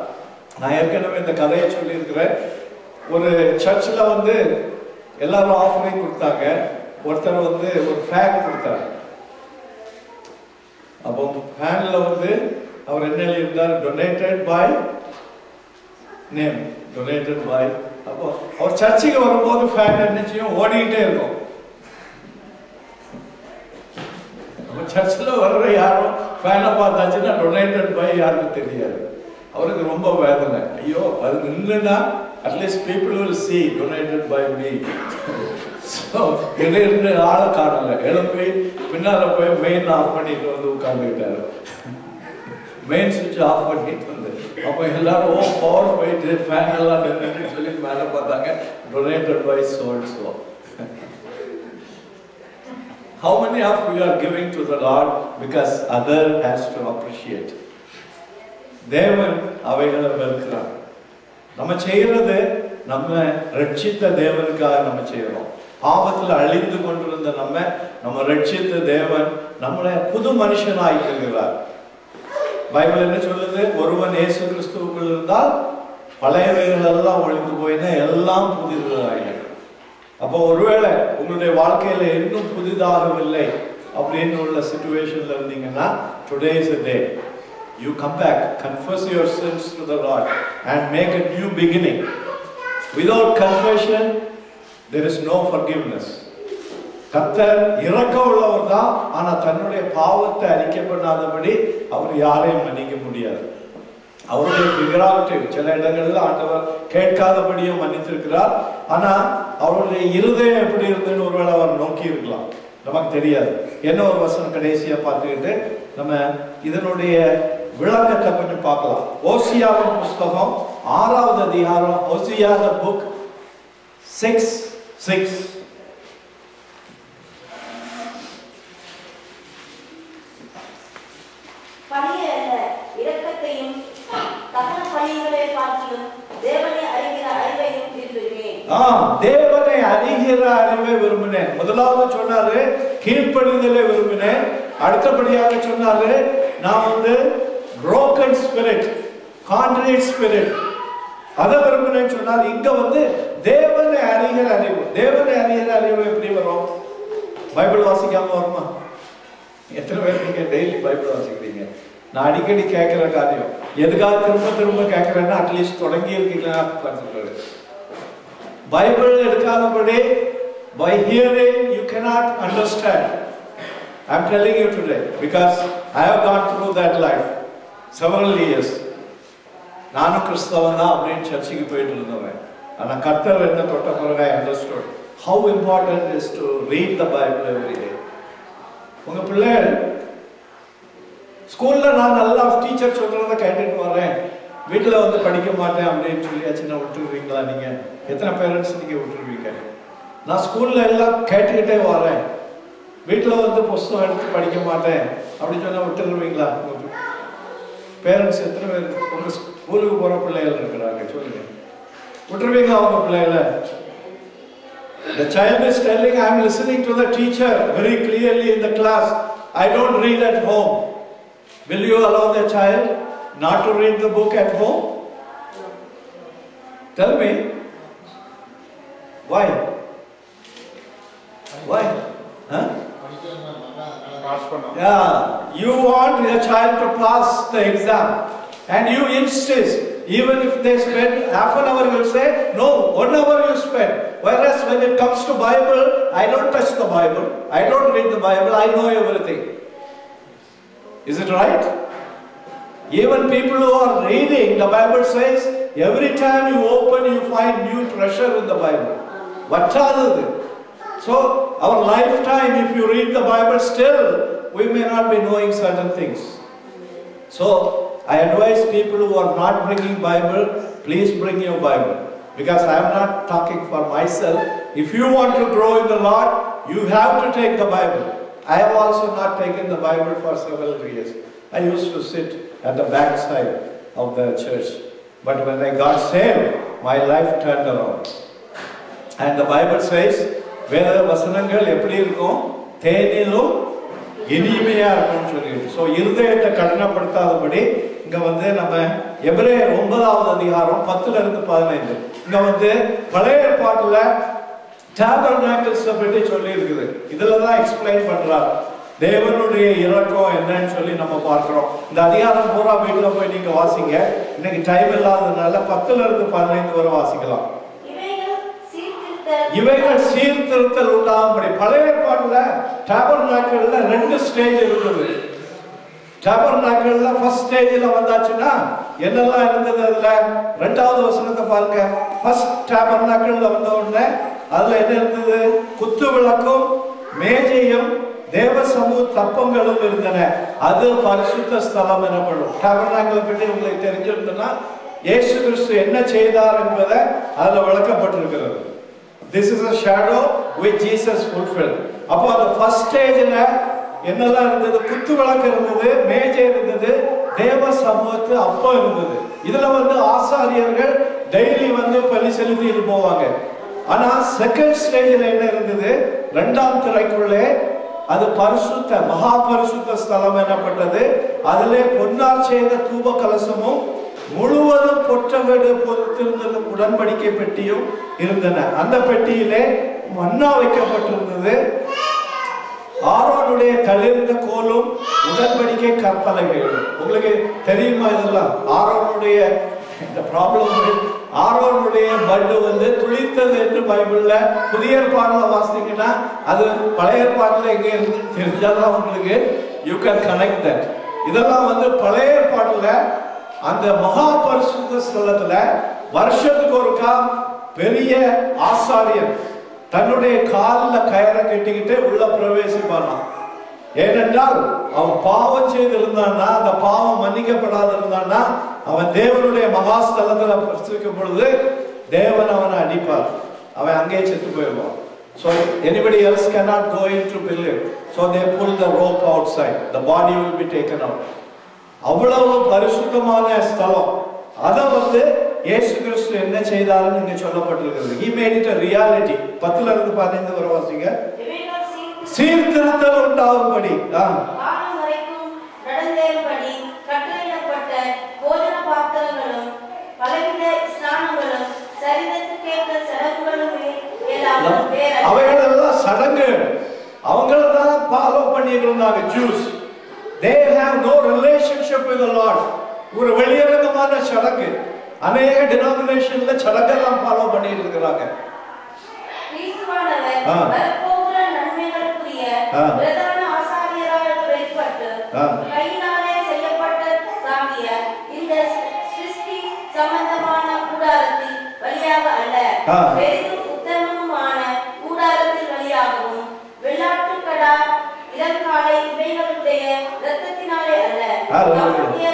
A: நான் ஏற்கனவே இந்த கதையை சொல்லி இருக்கிறேன். ஒரு சர்ச்சில் வந்து எல்லாரும் ஆஃபரிங் கொடுத்தாங்க. ஒருத்தர் வந்து ஒரு ஃபேன் கொடுத்தாரு. அப்போ ஃபேன்ல வந்து அவர் என்ன எழுதியிருந்தார், donated by name, donated by. அப்போ அவர் சர்ச்சுக்கு வரும்போது ஃபேன் என்ன செய்யும், ஓடிக்கிட்டே இருக்கும். நம்ம சர்ச்சில் வர்ற யாரும் ஃபேனை பார்த்தாச்சுன்னா டொனேட்டட் பை யாருன்னு தெரியாது. அவருக்கு ரொம்ப வேதனை. ஐயோ அது நின்றுனா at least people will see donated by me. So திடீர்னு ஆளை காணல, எழுப்பி பின்னால போய் மெயின் ஆஃப் பண்ணிட்டு வந்து உட்கார்ந்துக்கிட்டாரு. மெயின் சுவிட்ச் ஆஃப் பண்ணிட்டு வந்து அப்போ எல்லாரும் பவர் போயிட்டு ஃபேன் எல்லாம் நின்றுட்டு சொல்லி மேலே பார்த்தாங்க, donated by so and so. How many of you are giving to the Lord because other has to appreciate? தேவன் அவைகளை வெறுக்கிறார். நம்ம செய்யறது நம்ம ரட்சித்த தேவனுக்காக நம்ம செய்யறோம். பாவத்தில் அழிந்து கொண்டிருந்த நம்ம ரட்சித்த தேவன் நம்மளை புது மனுஷனாக்கிறார். பைபிள் என்ன சொல்லுது, ஒருவன் இயேசு கிறிஸ்துவுக்குள் இருந்தால் பழையவைகள் எல்லாம் ஒழிந்து போயினா எல்லாம் புதிதாயின. அப்போ ஒருவேளை உங்களுடைய வாழ்க்கையில இன்னும் புதிதாகவில்லை அப்படின்னு உள்ள சிச்சுவேஷன்ல இருந்தீங்கன்னா, today is a day. You come back, confess your sins to the Lord and make a new beginning. Without confession, there is no forgiveness. கர்த்தர் இரக்கம் உள்ளவர் தான், ஆனா தன்னுடைய பாவத்தை அறிக்கை பண்ணாதபடி அவர் யாரையும் மன்னிக்க முடியாது. அவருடைய பிராக்டிவ் சில இடங்கள்ல ஆண்டவர் கேட்காதபடியும் மன்னித்திருக்கிறார். ஆனா அவருடைய இருதயம் எப்படி இருந்ததுன்னு ஒருவேளை அவர் நோக்கி இருக்கலாம், நமக்கு தெரியாது. என்ன ஒரு வசனம் கடைசியா பார்த்துக்கிட்டு நம்ம இதனுடைய விளக்கத்தை கொஞ்சம் பார்க்கலாம். ஓசியாவின் புஸ்தகம் 6வது அதிகாரம், ஓசியா புக் 6:6.
B: பலியை அல்ல இரக்கத்தையும் தகன பலிகளை பார்க்கிலும் தேவனை அறிகிற அறிவையும் விரும்புகிறேன்.
A: தேவனை அறிகிற அறிவை விரும்பினேன். முதலாவது சொன்னாரு கீழ்ப்படிதலை விரும்பினேன். அடுத்தபடியாக சொன்னாரு நான் வந்து broken spirit, contrite spirit அதை விரும்பினேன்னு சொன்னால், இங்க வந்து தேவனை அறிகிற அறிவு. தேவனை அறிகிற அறிவு எப்படி வரும்? பைபிள் வாசிக்காம வருமா? எத்தனை பேர் நீங்க டெய்லி பைபிள் வாசிக்கிறீங்க? நான் அடிக்கடி கேட்கிற காரியம், எதுக்காக திரும்ப திரும்ப கேட்கிறேன்னா அட்லீஸ்ட் தொடங்கி இருக்கீங்களா பார்த்துக்கிறது. பைபிள் எடுக்காதபடி by hearing you cannot understand. I'm telling you today because I have gone through that life several years. நானும் கிறிஸ்தவன் தான் அப்படின்னு சர்ச்சுக்கு போயிட்டு இருந்தவன். ஆனால் கர்த்தர் என்ன தொட்ட பிறகு I understood how important is to read the Bible every day. உங்க பிள்ளைகள் ஸ்கூல்ல நான் நல்லா டீச்சர் சொல்றதை கேட்டுட்டு வரேன், வீட்டில் வந்து படிக்க மாட்டேன் அப்படின்னு சொல்லியாச்சுன்னா விட்டுருவீங்களா? நீங்க எத்தனை பேரண்ட்ஸ் நீங்க விட்டுருவீங்க? நான் ஸ்கூல்ல எல்லாம் கேட்டுக்கிட்டே வரேன், வீட்டில் வந்து புஸ்தகம் எடுத்து படிக்க மாட்டேன் அப்படின்னு சொன்னா விட்டுருவீங்களா? பேரண்ட்ஸ் எத்தனை பேர் உங்க ஸ்கூலுக்கு போற பிள்ளைகள் இருக்கிறாங்க? சொல்லுங்க, விட்டுருவீங்களா உங்க பிள்ளைகளை? The child is telling, I am listening to the teacher very clearly in the class. I don't read at home. Will you allow the child not to read the book at home? Tell me. Why? Why? Huh? Yeah, you want your child to pass the exam and you insist. Even if they spend half an hour, you will say, no, 1 hour you spend. Whereas when it comes to Bible, I don't touch the Bible, I don't read the Bible, I know everything. Is it right? Even people who are reading, the Bible says, every time you open, you find new treasure in the Bible. What are they? So, our lifetime, if you read the Bible, still, we may not be knowing certain things. So, I advise people who are not bringing Bible, please bring your Bible. Because I am not talking for myself. If you want to grow in the Lord, you have to take the Bible. I have also not taken the Bible for several years. I used to sit at the back side of the church. But when I got saved, my life turned around. And the Bible says, வேத வசனங்கள் எப்படி இருக்கும்? தேனிலும் இனிமையா இருக்கும்னு சொல்லிட்டு. So இருதயத்தை கடினப்படுத்தாதபடி இங்க வந்து நம்ம எபிரேயர் 9வது அதிகாரம் 10-15 இங்க வந்து பழைய ஏற்பாட்டுல டாபர்நாக்கிள்ஸ் பற்றி சொல்லி இருக்குது. இதுல தான் எக்ஸ்பிளைன் பண்றார் தேவனுடைய இரக்கம் என்னன்னு சொல்லி நம்ம பார்க்கிறோம். இந்த அதிகாரம் பூரா வீட்டுல போய் நீங்க வாசிங்க. இன்னைக்கு டைம் இல்லாததுனால 10-15 வரை வாசிக்கலாம். இவைகள் சீர்திருத்தல் உண்டாகும்படி பழைய ஏற்பாட்டுல டாபர்நாக்கிள்ல 2 ஸ்டேஜ் இருந்தது. டாபர்நாக்கிள்ல ஃபர்ஸ்ட் ஸ்டேஜ்ல வந்தாச்சுன்னா என்னெல்லாம் இருந்தது? அதுல 2வது வசனத்தை பாருங்க. ஃபர்ஸ்ட் டாபர்நாக்கிள்ல வந்த உடனே அதுல என்ன இருந்தது? குத்து விளக்கும் மேஜையும் தேவ சமூக தப்பங்களும் இருந்தன. அது பரிசுத்த ஸ்தலம் எனப்படும். டாபர்நாக்கிளை பற்றி உங்களுக்கு தெரிஞ்சிருந்ததுன்னா இயேசு கிறிஸ்து என்ன செய்தார் என்பதை அதுல விளக்கப்பட்டிருக்கிறது. This is a shadow which Jesus fulfilled. அப்போ அந்த ஃபர்ஸ்ட் ஸ்டேஜ்ல என்னெல்லாம் இருந்தது? குத்து விளக்கு இருந்தது, மேஜை இருந்தது, தேவ சமூகத்து அப்பம் இருந்தது. இதுல வந்து ஆசாரியர்கள் டெய்லி வந்து பலி செலுத்திட்டு போவாங்க. ஆனா செகண்ட் ஸ்டேஜ்ல என்ன இருந்தது? 2ஆம் திரைக்குள்ளே அது பரிசுத்த மகா பரிசுத்த ஸ்தலம் எனப்பட்டது. அதிலே பொன்னார் செய்த தூப கலசமும் முழுவதும் பொற்றவேடு பொறுத்திருந்த உடன்படிக்கை பெட்டியும் இருந்தன. அந்த பெட்டியிலே மன்னா வைக்கப்பட்டிருந்தது. ஆரோனுடைய தளிர்ந்த கோலும் உடன்படிக்கை கற்பலகைகளும். உங்களுக்கு தெரியுமா இதெல்லாம்? ஆரோனுடைய இந்த ப்ராப்ளம், ஆரோனுடைய பட்டு வந்து துளித்தது என்று பைபிள்ல புதிய ஏற்பாடுல வாசிங்கன்னா அது பழைய ஏற்பாடுல எங்க இருந்து தெரிஞ்சாதான் உங்களுக்கு யூ கேன் கனெக்ட் தட். இதெல்லாம் வந்து பழைய ஏற்பாடுல அந்த மகா பரிசுத்த ஸ்தலத்துல வருஷத்துக்கு ஒருக்கா பெரிய ஆசாரியன் தன்னுடைய காலில் கயிறை கட்டிக்கிட்டு உள்ள பிரவேசிப்பானா. ஏனென்றால் அவன் பாவம் செய்திருந்தான்னா, அந்த பாவம் மன்னிக்கப்படாத இருந்தான்னா, அவன் தேவனுடைய மகாஸ்தலத்துல பிரசவிக்கும் பொழுது தேவன் அவனை அடிப்பார், அவன் அங்கே செத்து போயிடுவான். So anybody else cannot go in to build it. So they pull the rope outside. The body will be taken out. அவ்வளவு பரிசுத்தமான ஸ்தலம். அதை வந்து இயேசு கிறிஸ்து என்ன செய்தாருன்னு இங்க சொல்லப்பட்டிருக்கிறது. He made it a reality. 10-15 வரை வாசிங்க. சீர்திருத்தல் உண்டாகும்படி
B: காலம் வரைக்கும் நடந்தேறும்படி கட்டளையிடப்பட்ட போஜன பாத்திரங்களும் பலவித ஸ்நானங்களும் சரீரத்துக்கேற்ற சடங்குகளும்
A: அவைகள் எல்லாம் சடங்கு. அவங்கள தான் ஃபாலோ பண்ணிட்டு இருந்தாங்க juice. They have no relationship with the Lord. ஒரு வெளியரங்கமான சடங்கு. அநேக டினாமினேஷன்ல சடங்கெல்லாம் ஃபாலோ பண்ணிட்டு இருக்காங்க.
B: கிறிஸ்துவானவர் வரப்போகிற நன்மைகளுக்குரிய பிரதான ஆசாரியராக வெளிப்பட்டு கையினாலே செய்யப்பட்டதாகிய இந்த சிருஷ்டி சம்பந்தமான கூடாரத்தின் வழியாக அல்ல, பெரிதும் உத்தமமான கூடாரத்தின் வழியாகவும் வெள்ளாட்டுக்கடா இளங்காளை இவைகளுடைய இரத்தத்தினாலே அல்ல, நம்முடைய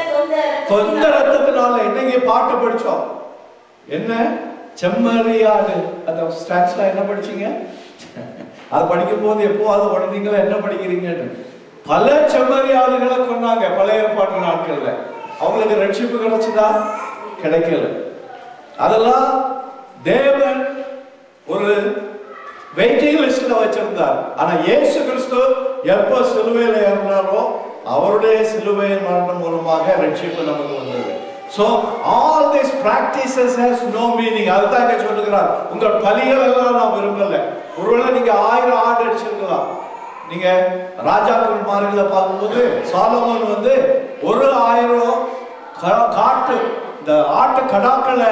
B: சொந்த
A: இரத்தத்தினாலே. இன்னைக்கு பாட்டு படிச்சோம். என்ன செம்மறியாடு அந்த ஸ்டாட்ஸ்ல என்ன படிச்சீங்க? அது படிக்கும் போது எப்போ அது உடனீங்களா என்ன படிக்கிறீங்கன்னு. பல செம்மறியாடுகளை கொண்டாங்க பழைய ஏற்பாட்டு நாட்கள்ல. அவங்களுக்கு ரட்சிப்பு கிடைச்சதா? கிடைக்கல. அதெல்லாம் தேவன் ஒரு வெயிட்டிங் லிஸ்ட்ல வச்சிருந்தார். ஆனா இயேசு கிறிஸ்து எப்ப சிலுவையில ஏறினாரோ அவருடைய சிலுவை மரணம் மூலமாக ரட்சிப்பு நமக்கு வந்தது. So all these practices has no meaning. அதுதான் இங்க சொல்லுகிறார். உங்கள் பலிகள் எல்லாம் நான் விரும்பல. ஒருவேளை நீங்க 1000 ஆடு அடிச்சிருக்கலாம். நீங்க ராஜாக்கள் மார்களை பார்க்கும்போது சாலமோன் வந்து ஒரு 1000 காட்டு இந்த ஆட்டு கடாக்களை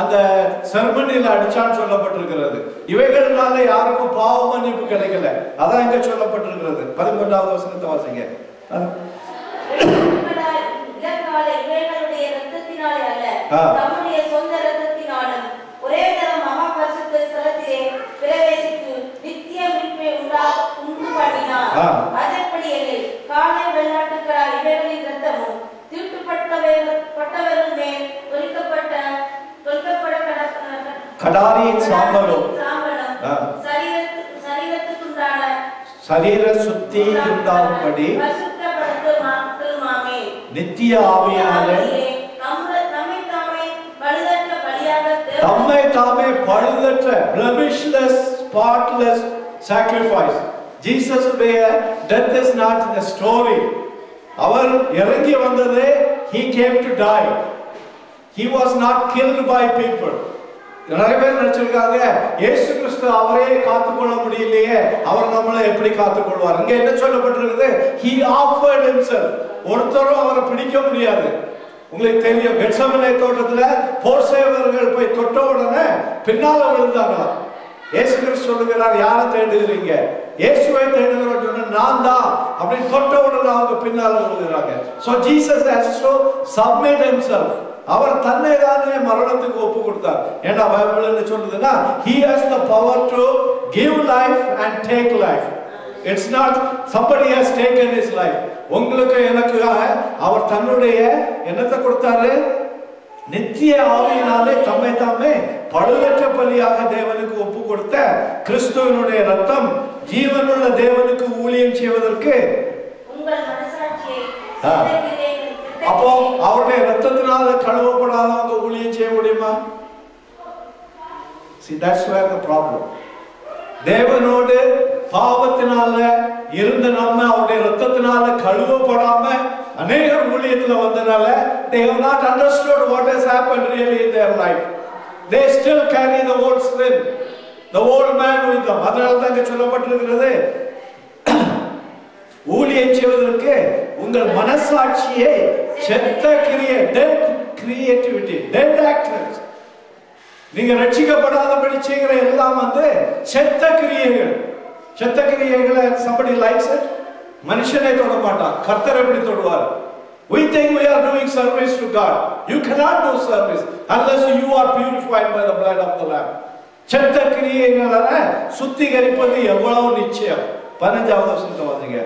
A: அந்த செர்மனியில அடிச்சான்னு சொல்லப்பட்டிருக்கிறது. இவைகள்னால யாருக்கும் பாவ மன்னிப்பு கிடைக்கல. அதான் இங்க சொல்லப்பட்டிருக்கிறது. 11வது வசனத்தை வாசிங்க.
B: தம்முடைய சொந்த இரத்தத்தினாலும் ஒரே தரம் மகா பரிசுத்த ஸ்தலத்திலே பிரவேசித்து நித்திய மீட்பை உண்டு பண்ணினார். அதன்படி எனில் காளை வெள்ளாட்டுக்கடா இவைகளின் இரத்தமும் தீட்டுப்பட்டவர்கள் மேல் தொளிக்கப்பட
A: கடாரியின் சாம்பலும்
B: சரீரத்துக்குண்டான
A: சரீர சுத்தி உண்டாகும்படி நித்திய ஆவியானே தம்மை தாமே பழுதற்ற blemishless spotless sacrifice. Jesus' death is not a story. அவர் இறங்கி வந்தது, he came to die. He was not killed by people. நிறைய பேர் நினைச்சிருக்காங்க இயேசு கிறிஸ்து அவரே காத்துக்கொள்ள முடியலையே, அவர் நம்மளை எப்படி காத்துக்கொள்வார்? இங்க என்ன சொல்லப்பட்டிருக்குது? he offered himself. ஒருத்தரும் அவரை பிடிக்க முடியாது. உங்களுக்கு தெரியும், கெத்செமனே தோட்டத்துல போர் சேவகர்கள் போய் தொட்ட உடனே பின்னால விழுந்தாங்களாம். இயேசு கிறிஸ்து சொல்லுகிறார், யாரை தேடுகிறீங்க? இயேசுவை தேடுகிறோம் சொன்னா நான் தான் அப்படின்னு தொட்ட உடனே அவங்க பின்னால விழுகிறாங்க. So Jesus has to submit himself. அவர் தன்னை தானே மரணத்துக்கு ஒப்பு கொடுத்தார். ஏன்னா பைபிள் என்ன சொல்லுதுன்னா he has the power to give life and take life. It's not somebody has taken his life. உங்களுக்கு எனக்காக அவர் தன்னுடைய என்னத்தை கொடுத்தாரு? நித்திய ஆவியினாலே தம்மை தாமே பழுதற்ற பலியாக தேவனுக்கு ஒப்பு கொடுத்த கிறிஸ்துவினுடைய ரத்தம் ஜீவனுள்ள தேவனுக்கு ஊழியம் செய்வதற்கு. அப்போ அவருடைய ரத்தத்தினால கழுவப்படாதவங்க ஊழியம் செய்ய முடியுமா? See, that's where the problem. தேவனோடு பாவத்தினால இருந்த நம்ம அவருடைய ரத்தத்தினால கழுவப்படாம அநேகர் ஊழியத்துல வந்தனால they have not understood what has happened really in their life. They still carry the old sin, the old man with them. அதனால தான் இங்க சொல்லப்பட்டிருக்கிறது, ஊழியம் செய்வதற்கு உங்கள் மனசாட்சியை செத்த கிரியை, dead creativity, dead actions, நீங்க ரட்சிக்கப்படாதபடி செய்கிற எல்லாம் வந்து செத்த கிரியைகள். செத்த கிரியைகளை somebody likes it. மனுஷனே தொட மாட்டான், கர்த்தர் எப்படி தொடுவார்? We think we are doing service to God. You cannot do service unless you are purified by the blood of the Lamb. செத்த கிரியைகளை சுத்திகரிப்பது எவ்வளவு நிச்சயம். 15வது வசனத்தை வாசிங்க.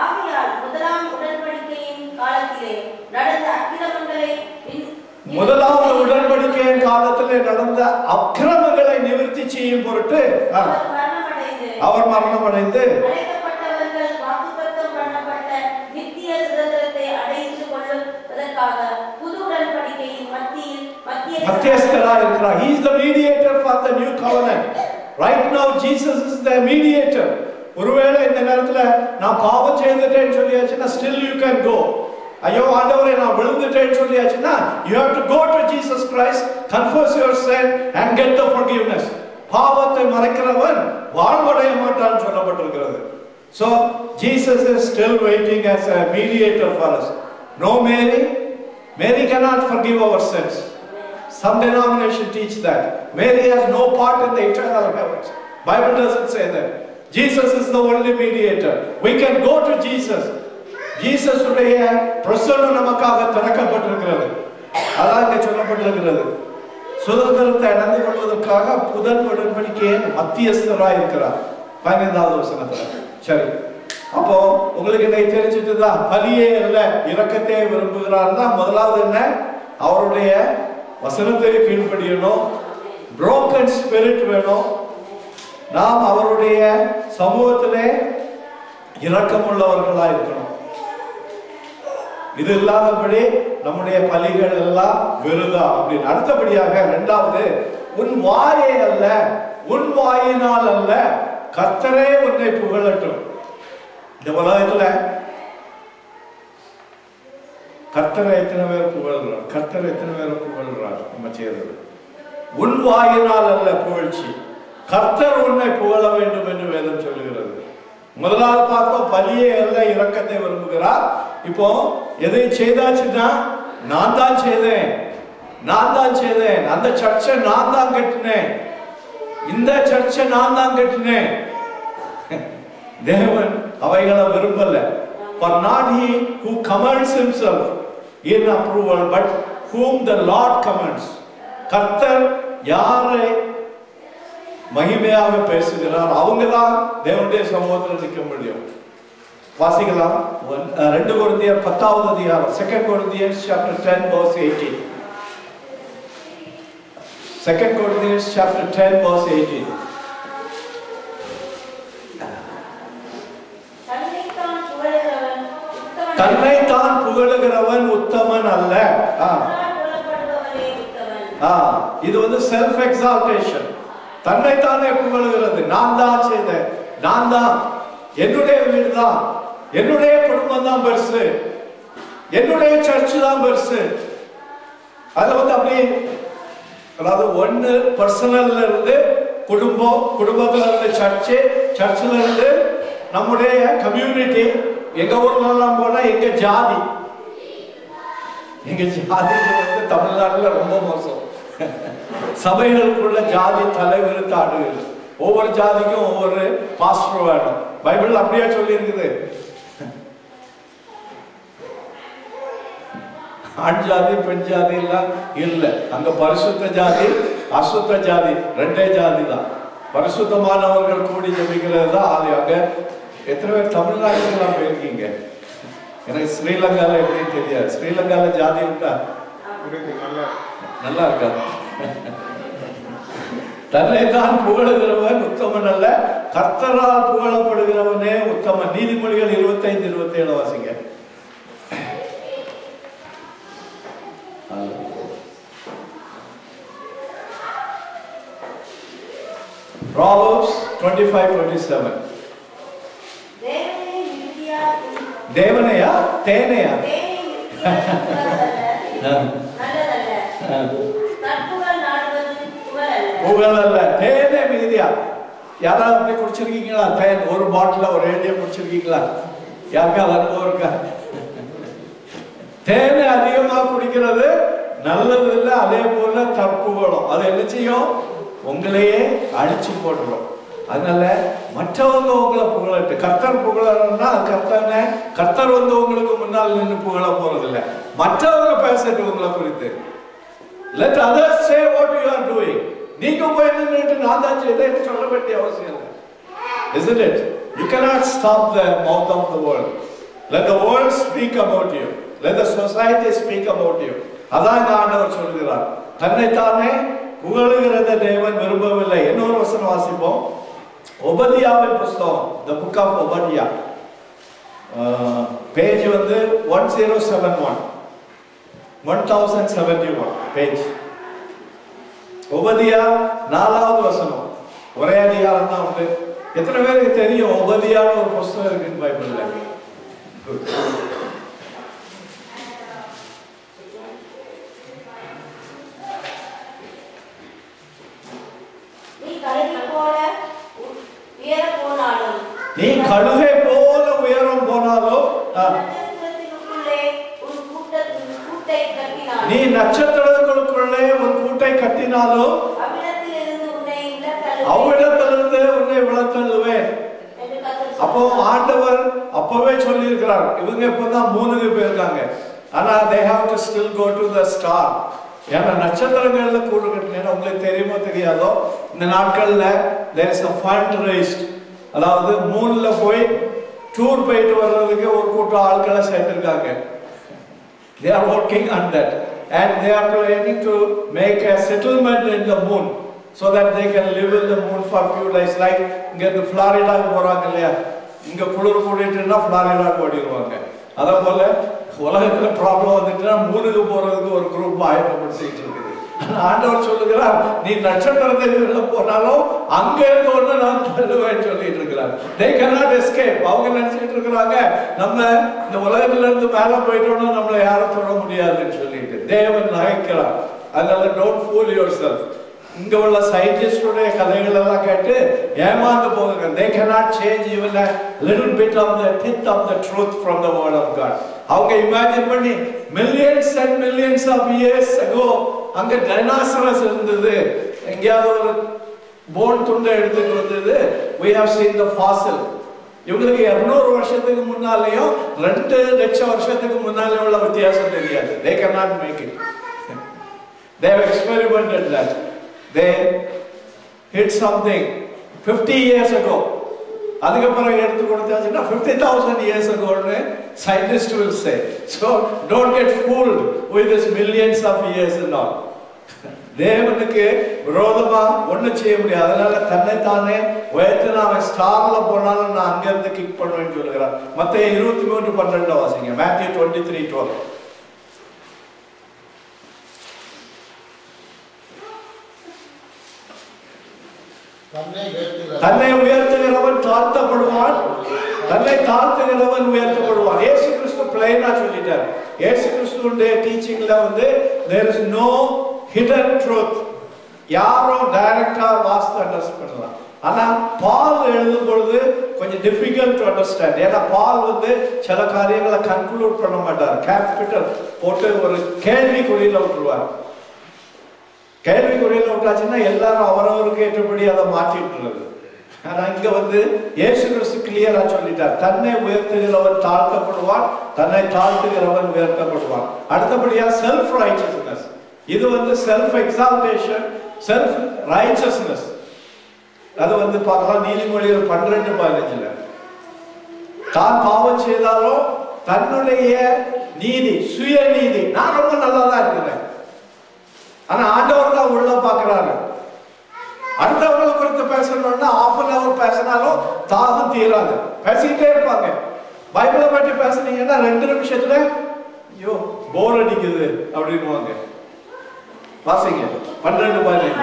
B: ஆகையால் முதலாம் உடன்படிக்கையின் காலத்திலே நடந்த அக்கிரமங்களை
A: முதலாவது உடன்படிக்கையின் காலத்திலே நடந்த அக்கிரமங்களை நிவர்த்தி செய்யும் பொருட்டு அவர் மரணம் அடைந்து
B: அழைக்கப்பட்டவர்கள் வாக்குத்தத்தம் பண்ணப்பட்ட நித்திய சுதந்திரத்தை அடைந்து கொள்வதற்காக புது உடன்படிக்கையின் மத்தியஸ்தராக இருக்கிறார். He is the mediator for the new covenant. Right now Jesus is the mediator. ஒருவேளை இந்த நேரத்துல நான் பாவம் செய்துட்டேன்னு சொல்லியாச்சுன்னா still you can go. ஐயோ ஆண்டவரே நான் விழுந்துட்டேன்னு சொல்லியாச்சுன்னா you have to go to Jesus Christ, confess your sin and get the forgiveness. பாவத்தை மறைக்கிறவன் வாழ்வடைய மாட்டான்னு சொல்லப்பட்டிருக்கிறது.
A: So Jesus is still waiting as a mediator for us. No Mary. Mary cannot forgive our sins. Some denomination teach that. Mary has no part in the eternal heavens. Bible doesn't say that. Jesus is the only mediator. We can go to Jesus. Jesus உடைய பிரசன்னம் நமக்காக திறக்கப்பட்டிருக்கிறது. அதான் இங்கே சொல்லப்பட்டிருக்கிறது. சுதந்திரத்தை அடைந்து கொள்வதற்காக புதன் உடன்படிக்கையின் மத்தியஸ்தராய் இருக்கிறார். 15வது வசனத்துல. சரி, அப்போ உங்களுக்கு என்ன தெரிஞ்சிட்டுதான், பலியே அல்ல இரக்கத்தை விரும்புகிறார்னா முதலாவது என்ன, அவருடைய வசனத்தை கீழ்ப்படியணும், broken spirit வேணும், நாம் அவருடைய சமூகத்திலே இரக்கமுள்ளவர்களா இருக்கணும். இது இல்லாதபடி நம்முடைய பலிகள் எல்லாம் விருதா அப்படின்னு. அடுத்தபடியாக இரண்டாவது, உன் வாயை அல்ல, உன் வாயினால் அல்ல, கர்த்தரே உன்னை புகழட்டும். இந்த உலகத்துல கர்த்தரை எத்தனை பேர் புகழ்கிறார்? கர்த்தர் எத்தனை பேர் புகழ்கிறார்? நம்ம செய்யறது உன் வாயினால் அல்ல புகழ்ச்சி, கர்த்தர் உன்னை புகழ வேண்டும் என்று வேதம் சொல்லுகிறது. முதலாவது பார்த்தோம், பலியே அல்ல இரக்கத்தை விரும்புகிறார். இப்போ எதை செய்தாச்சுன்னா, நான் தான் செய்தேன், நான் தான் செய்தேன், அந்த சர்ச்சை நான் தான் கட்டினேன், இந்த சர்ச்சை நான் தான் கட்டினேன். தேவன் அவைகளை விரும்பல. For not he who commends himself in approval, but whom the Lord commends. கர்த்தர் யாரை மகிமையாக பேசுகிறார், அவங்க தான் தேவனுடைய சமூகத்தில் நிற்க முடியும். வாசிக்கலாம் 2 கொரிந்தியர் 10வது அதிகாரம், 2 Corinthians chapter 10 verse 18. 2 Corinthians chapter 10 verse 18. தன்னைத்தான் புகழுகிறவன் உத்தமன் அல்ல. இது வந்து செல்ஃப் எக்ஸால்டேஷன். தன்னைத்தானே புகழுகிறது. நான் தான் செய்தேன், நான் தான், என்னுடைய வீடு தான், என்னுடைய குடும்பம் தான் பெருசு, என்னுடைய சர்ச்சு தான் பெருசு. அது வந்து அப்படி, அதாவது ஒன்னு பர்சனல்ல இருந்து குடும்பம், குடும்பத்துல இருந்து சர்ச்சு, சர்ச்சில் இருந்து நம்முடைய கம்யூனிட்டி, எங்க ஊர்ல எல்லாம் போனா எங்க ஜாதி, எங்க ஜாதி வந்து தமிழ்நாட்டுல ரொம்ப மோசம். சபைகளுக்குள்ள ஜாதி தலைவிரித்து ஆடுகிறது. ஒவ்வொரு ஜாதிக்கும் ஒவ்வொரு பாஸ்டர் வேணும். பைபிள் அப்படியே சொல்லி இருக்குது. ஆண் ஜாதி பெண் ஜாதி எல்லாம் இல்ல. அங்க பரிசுத்த ஜாதி அசுத்த ஜாதி ரெண்டே ஜாதி தான். பரிசுத்தமானவர்கள் கூடி ஜெபிக்கிறது தான் அது. அங்க எத்தனை பேர் தமிழ்நாட்டுக்கெல்லாம் போயிருக்கீங்க? எனக்கு ஸ்ரீலங்கால எப்படின்னு தெரியாது. ஸ்ரீலங்கால ஜாதி உண்டா? நல்லா இருக்கா? தன்னை தான் புகழுகிறவன் உத்தமன் அல்ல, கர்த்தரால் புகழப்படுகிறவனே உத்தமன். நீதிமொழிகள் 25-27 வாசிங்க. Proverbs 25-27. தேவனையா தேனையா? புகழ் அல்ல, தேனே மிகுதியா. யாராவது அப்படி குடிச்சிருக்கீங்களா? தேன் ஒரு பாட்டில ஒரு ஏடியா குடிச்சிருக்கீங்களா? யாருக்கா அனுபவம் இருக்கா? தேனை அதிகமா குடிக்கிறது நல்லது இல்லை. அதே போல தற்புகழும் அது என்ன செய்யும்? உங்களையே அழிச்சு போட்டுரும். அதனால மற்றவங்க உங்களை புகழட்டு. கர்த்தர் புகழன்னா கர்த்தர் வந்து உங்களுக்கு முன்னால் நின்று புகழ போறது இல்லை. மற்றவங்க பேசட்டு உங்களை குறித்து. Let others say what you are doing. நீங்க போய் நின்னுட்டு நான் தான் செய்தேன்னு சொல்ல வேண்டிய அவசியம் இல்லை. Isn't it? You cannot stop the mouth of the world. Let the world speak about you. Let the society speak about you. அதான் ஆண்டவர் சொல்கிறார். தன்னைத்தானே புகழுகிறத தேவன் விரும்பவில்லை. இன்னொரு வசனம் வாசிப்போம். ஒபதியாவின் புஸ்தகம், the book of Obadiah, page வந்து 1071, 1071 பேஜ். ஒபதியா 4வது வசனம். ஒரே அதிகாரம் தான் உண்டு. எத்தனை பேருக்கு தெரியும் ஒபதியான்னு ஒரு புஸ்தகம் இருக்குன்னு பைபிள்ல? நீ கழுகை நீ நட்சத்திரங்களுக்குள்ளே ஒரு கூட்டை கட்டினாலும் அவ்விடத்திலிருந்து உன்னை விளத்தள்ளுவேன். அப்போ ஆண்டவர் அப்பவே சொல்லி இருக்கிறார். இவங்க இப்பதான் 3 போயிருக்காங்க. ஆனா they have to still go to the star. ஏன்னா நட்சத்திரங்கள்ல கூடு கட்டினா உங்களுக்கு தெரியுமோ தெரியாதோ, இந்த நாட்கள்ல there is a fund raised. அதாவது மூணுல போய் டூர் போயிட்டு வர்றதுக்கு ஒரு கூட்டம் ஆட்களை சேர்த்திருக்காங்க. They are working on that and they are planning to make a settlement in the moon so that they can live in the moon for few days. Like இங்க இந்த ஃப்ளாரிடா போறாங்க இல்லையா, இங்க குளிர் கூடிட்டுன்னா ஃப்ளாரிடா ஓடிடுவாங்க. அதே போல உலகத்துல ப்ராப்ளம் வந்துட்டுன்னா மூணுக்கு போறதுக்கு ஒரு குரூப் ஆயத்தப்படுத்திட்டு இருக்குது. ஆண்டவர் சொல்லுகிறார், நீ நட்சத்திரத்தை போனாலும் அங்க இருந்து ஒண்ணு நான் தள்ளுவேன் சொல்லிட்டு இருக்கிறார். they cannot escape. அவங்க நினைச்சிட்டு இருக்கிறாங்க நம்ம இந்த உலகத்துல இருந்து மேல போயிட்டோம்னா நம்மளை யாரும் தொட முடியாதுன்னு சொல்லிட்டு தேவன் நகைக்கிறார். அதனால டோன்ட் ஃபூல் யுவர் செல்ஃப். இங்க உள்ள சயின்டிஸ்டுடைய கதைகள் எல்லாம் கேட்டு ஏமாந்து போகுங்க. they cannot change even a little bit of the tip of the truth from the word of God. அவங்க இமேஜின் பண்ணி millions and millions of years ago அங்க டைனோசரஸ் இருந்தது, எங்கேயாவது ஒரு போன் துண்டை எடுத்துட்டு வந்தது. we have seen the fossil. இவங்களுக்கு 200 வருஷத்துக்கு முன்னாலேயும் 2 லட்சம் வருஷத்துக்கு முன்னாலே உள்ள வித்தியாசம் தெரியாது. they cannot make it. they have experimented that. they hit something 50 years ago. அதுக்கப்புறம் எடுத்து கொடுத்தாச்சுன்னா 50,000 years ago scientists will say. So don't get fooled with this millions of years and all. தேவனுக்கு விரோதமா ஒன்றும் செய்ய முடியாது. அதனால தன்னைத்தானே உயர்த்து அவன் ஸ்டார்ல போனாலும் நான் அங்கிருந்து கிக் பண்ணுவேன்னு சொல்லுகிறான். மத்தேயு 23:12 வாசிங்க. Matthew 23:12. தன்னை உயர்த்துகிறவன் தாழ்த்தப்படுவான், தன்னை தாழ்த்துகிறவன் உயர்த்தப்படுவான். இயேசு கிறிஸ்து பிளைனா சொல்லிட்டார். இயேசு கிறிஸ்துவுடைய டீச்சிங்ல வந்து there is no hidden truth. யாரோ டைரக்டா வாஸ்து அண்டர்ஸ்டாண்ட் பண்ணலாம். ஆனா பால் எழுதும் பொழுது கொஞ்சம் டிஃபிகல்ட் டு அண்டர்ஸ்டாண்ட். ஏன்னா பால் வந்து சில காரியங்களை கன்க்ளூட் பண்ண மாட்டார். கேபிட்டல் போட்டு ஒரு கேள்விக்குறியில விட்டுருவார். கேள்விக்குறியில விட்டாச்சுன்னா எல்லாரும் அவரவருக்கு ஏற்றபடி அதை மாற்றிட்டுறது. ஆனா இங்க வந்து இயேசு கிறிஸ்து கிளியரா சொல்லிட்டார், தன்னை உயர்த்துகிறவன் தாழ்த்தப்படுவான், தன்னை தாழ்த்துகிறவன் உயர்த்தப்படுவான். அடுத்தபடியா செல்ஃப் ரைச்சஸ்னஸ். இது வந்து செல்ஃப் எக்ஸால்டேஷன், செல்ஃப் ரைச்சஸ்னஸ். அது வந்து பார்க்கலாம் நீதிமொழிகள் 12:15. தான் பாவம் செய்தாலும் தன்னுடைய நீதி, சுய நீதி, நான் ரொம்ப நல்லா தான் இருக்கிறேன், ஆனா ஆண்டவர் தான் உள்ள பாக்குறாரு. அடுத்தவங்களை குறித்து பேசணும்னா ½ an hour பேசினாலும் தாகம் தீராது. பேசிக்கிட்டே இருப்பாங்க. பைபிளை பற்றி பேசுனீங்கன்னா 2 நிமிஷத்துல ஐயோ போர் அடிக்குது அப்படின்னுவாங்க. வாசிங்க 12:15.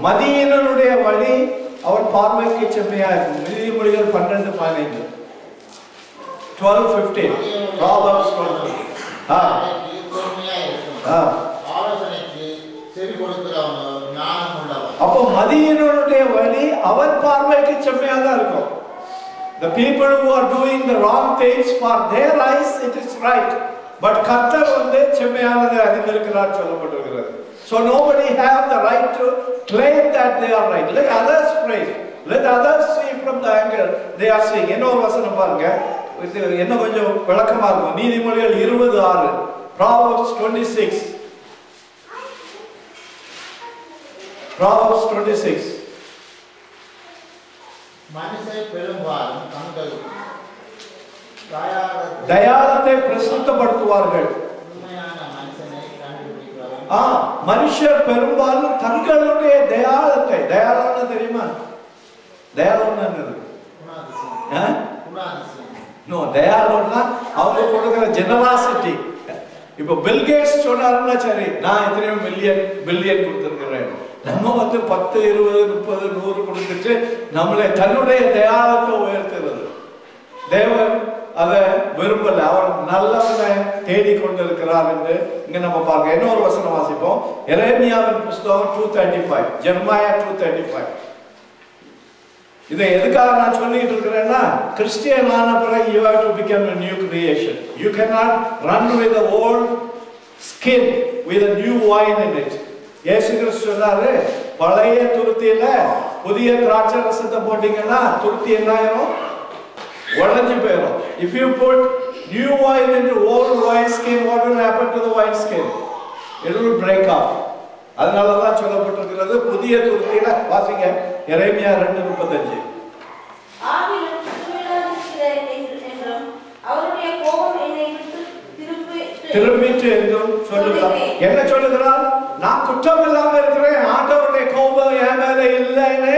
A: மதியீனனுடைய வழி அவன் பார்வைக்கு செம்மையா இருக்கும். நீதிமொழிகள் 12:15. 12:15. Proverbs 12. அப்போ மதியீனனுடைய வழி அவன் பார்வைக்கு செம்மையா தான் இருக்கும். The people who are doing the wrong things for their eyes it is right, but கர்த்தர் வந்து செம்மையானதை அறிந்திருக்கிறார் சொல்லப்பட்டிருக்கிறது. So nobody have the right to claim that they are right. Let others praise, let others see from the angle they are seeing. இன்னொரு வசனம் பாருங்க, என்ன கொஞ்சம் விளக்கமா இருக்கும். நீதிமொழிகள் 20:6. Proverbs 26. Proverbs 26. தயாளத்தை பிரசித்தப்படுத்துவார்கள். மனுஷர் பெரும்பாலும் தங்களுடைய தயாளத்தை, தயாளம்னு தெரியுமா? தயாளம்னு என்னது? தயாளம்னா அவங்க கொடுக்கிற ஜெனராசிட்டி. இப்ப பில் கேட்ஸ் சொன்னாருன்னா சரி, நான் எத்தனையோ பில்லியன் கொடுத்திருக்கிறேன், நம்ம வந்து 10, 20, 30, 100 கொடுத்துட்டு நம்மளை தன்னுடைய தயாளத்தை உயர்த்துறது. தேவன் அதை விரும்பல. அவர் நல்லவனை தேடிக்கொண்டிருக்கிறார் என்று இங்க நம்ம பார்க்க. இன்னொரு வசனம் வாசிப்போம். எரேமியாவின் புஸ்தகம் 2:35. Jeremiah 2:35. இதை எதுக்காக நான் சொல்லிட்டு இருக்கிறேன்னா, கிறிஸ்டியன் ஆன பிறகு you have to become a new creation. You cannot run with the old skin with a new wine in it. இயேசு கிறிஸ்து சொன்னாரு, பழைய துருத்தியில புதிய திராட்சை ரசத்தை போட்டீங்கன்னா துருத்தி என்ன ஆயிரும்? உடைஞ்சு போயிடும். If you put new wine into old wine skin, what will happen to the wine skin? It will break off. அதனாலதான் சொல்லப்பட்டிருக்கிறது புதிய துருத்தியில. வாசிங்க எரேமியா 2:35.
B: ஆவிலும் சுத்தமில்லாதிருக்கிற என்றும் அவருடைய கோபம் என்னை விட்டு திரும்பிட்டு என்றும் சொல்லுகிறார். என்ன சொல்லுகிறார்? நான் குற்றம் இல்லாம இருக்கிறேன், ஆண்டவருடைய கோபம் என் மேல இல்லைன்னு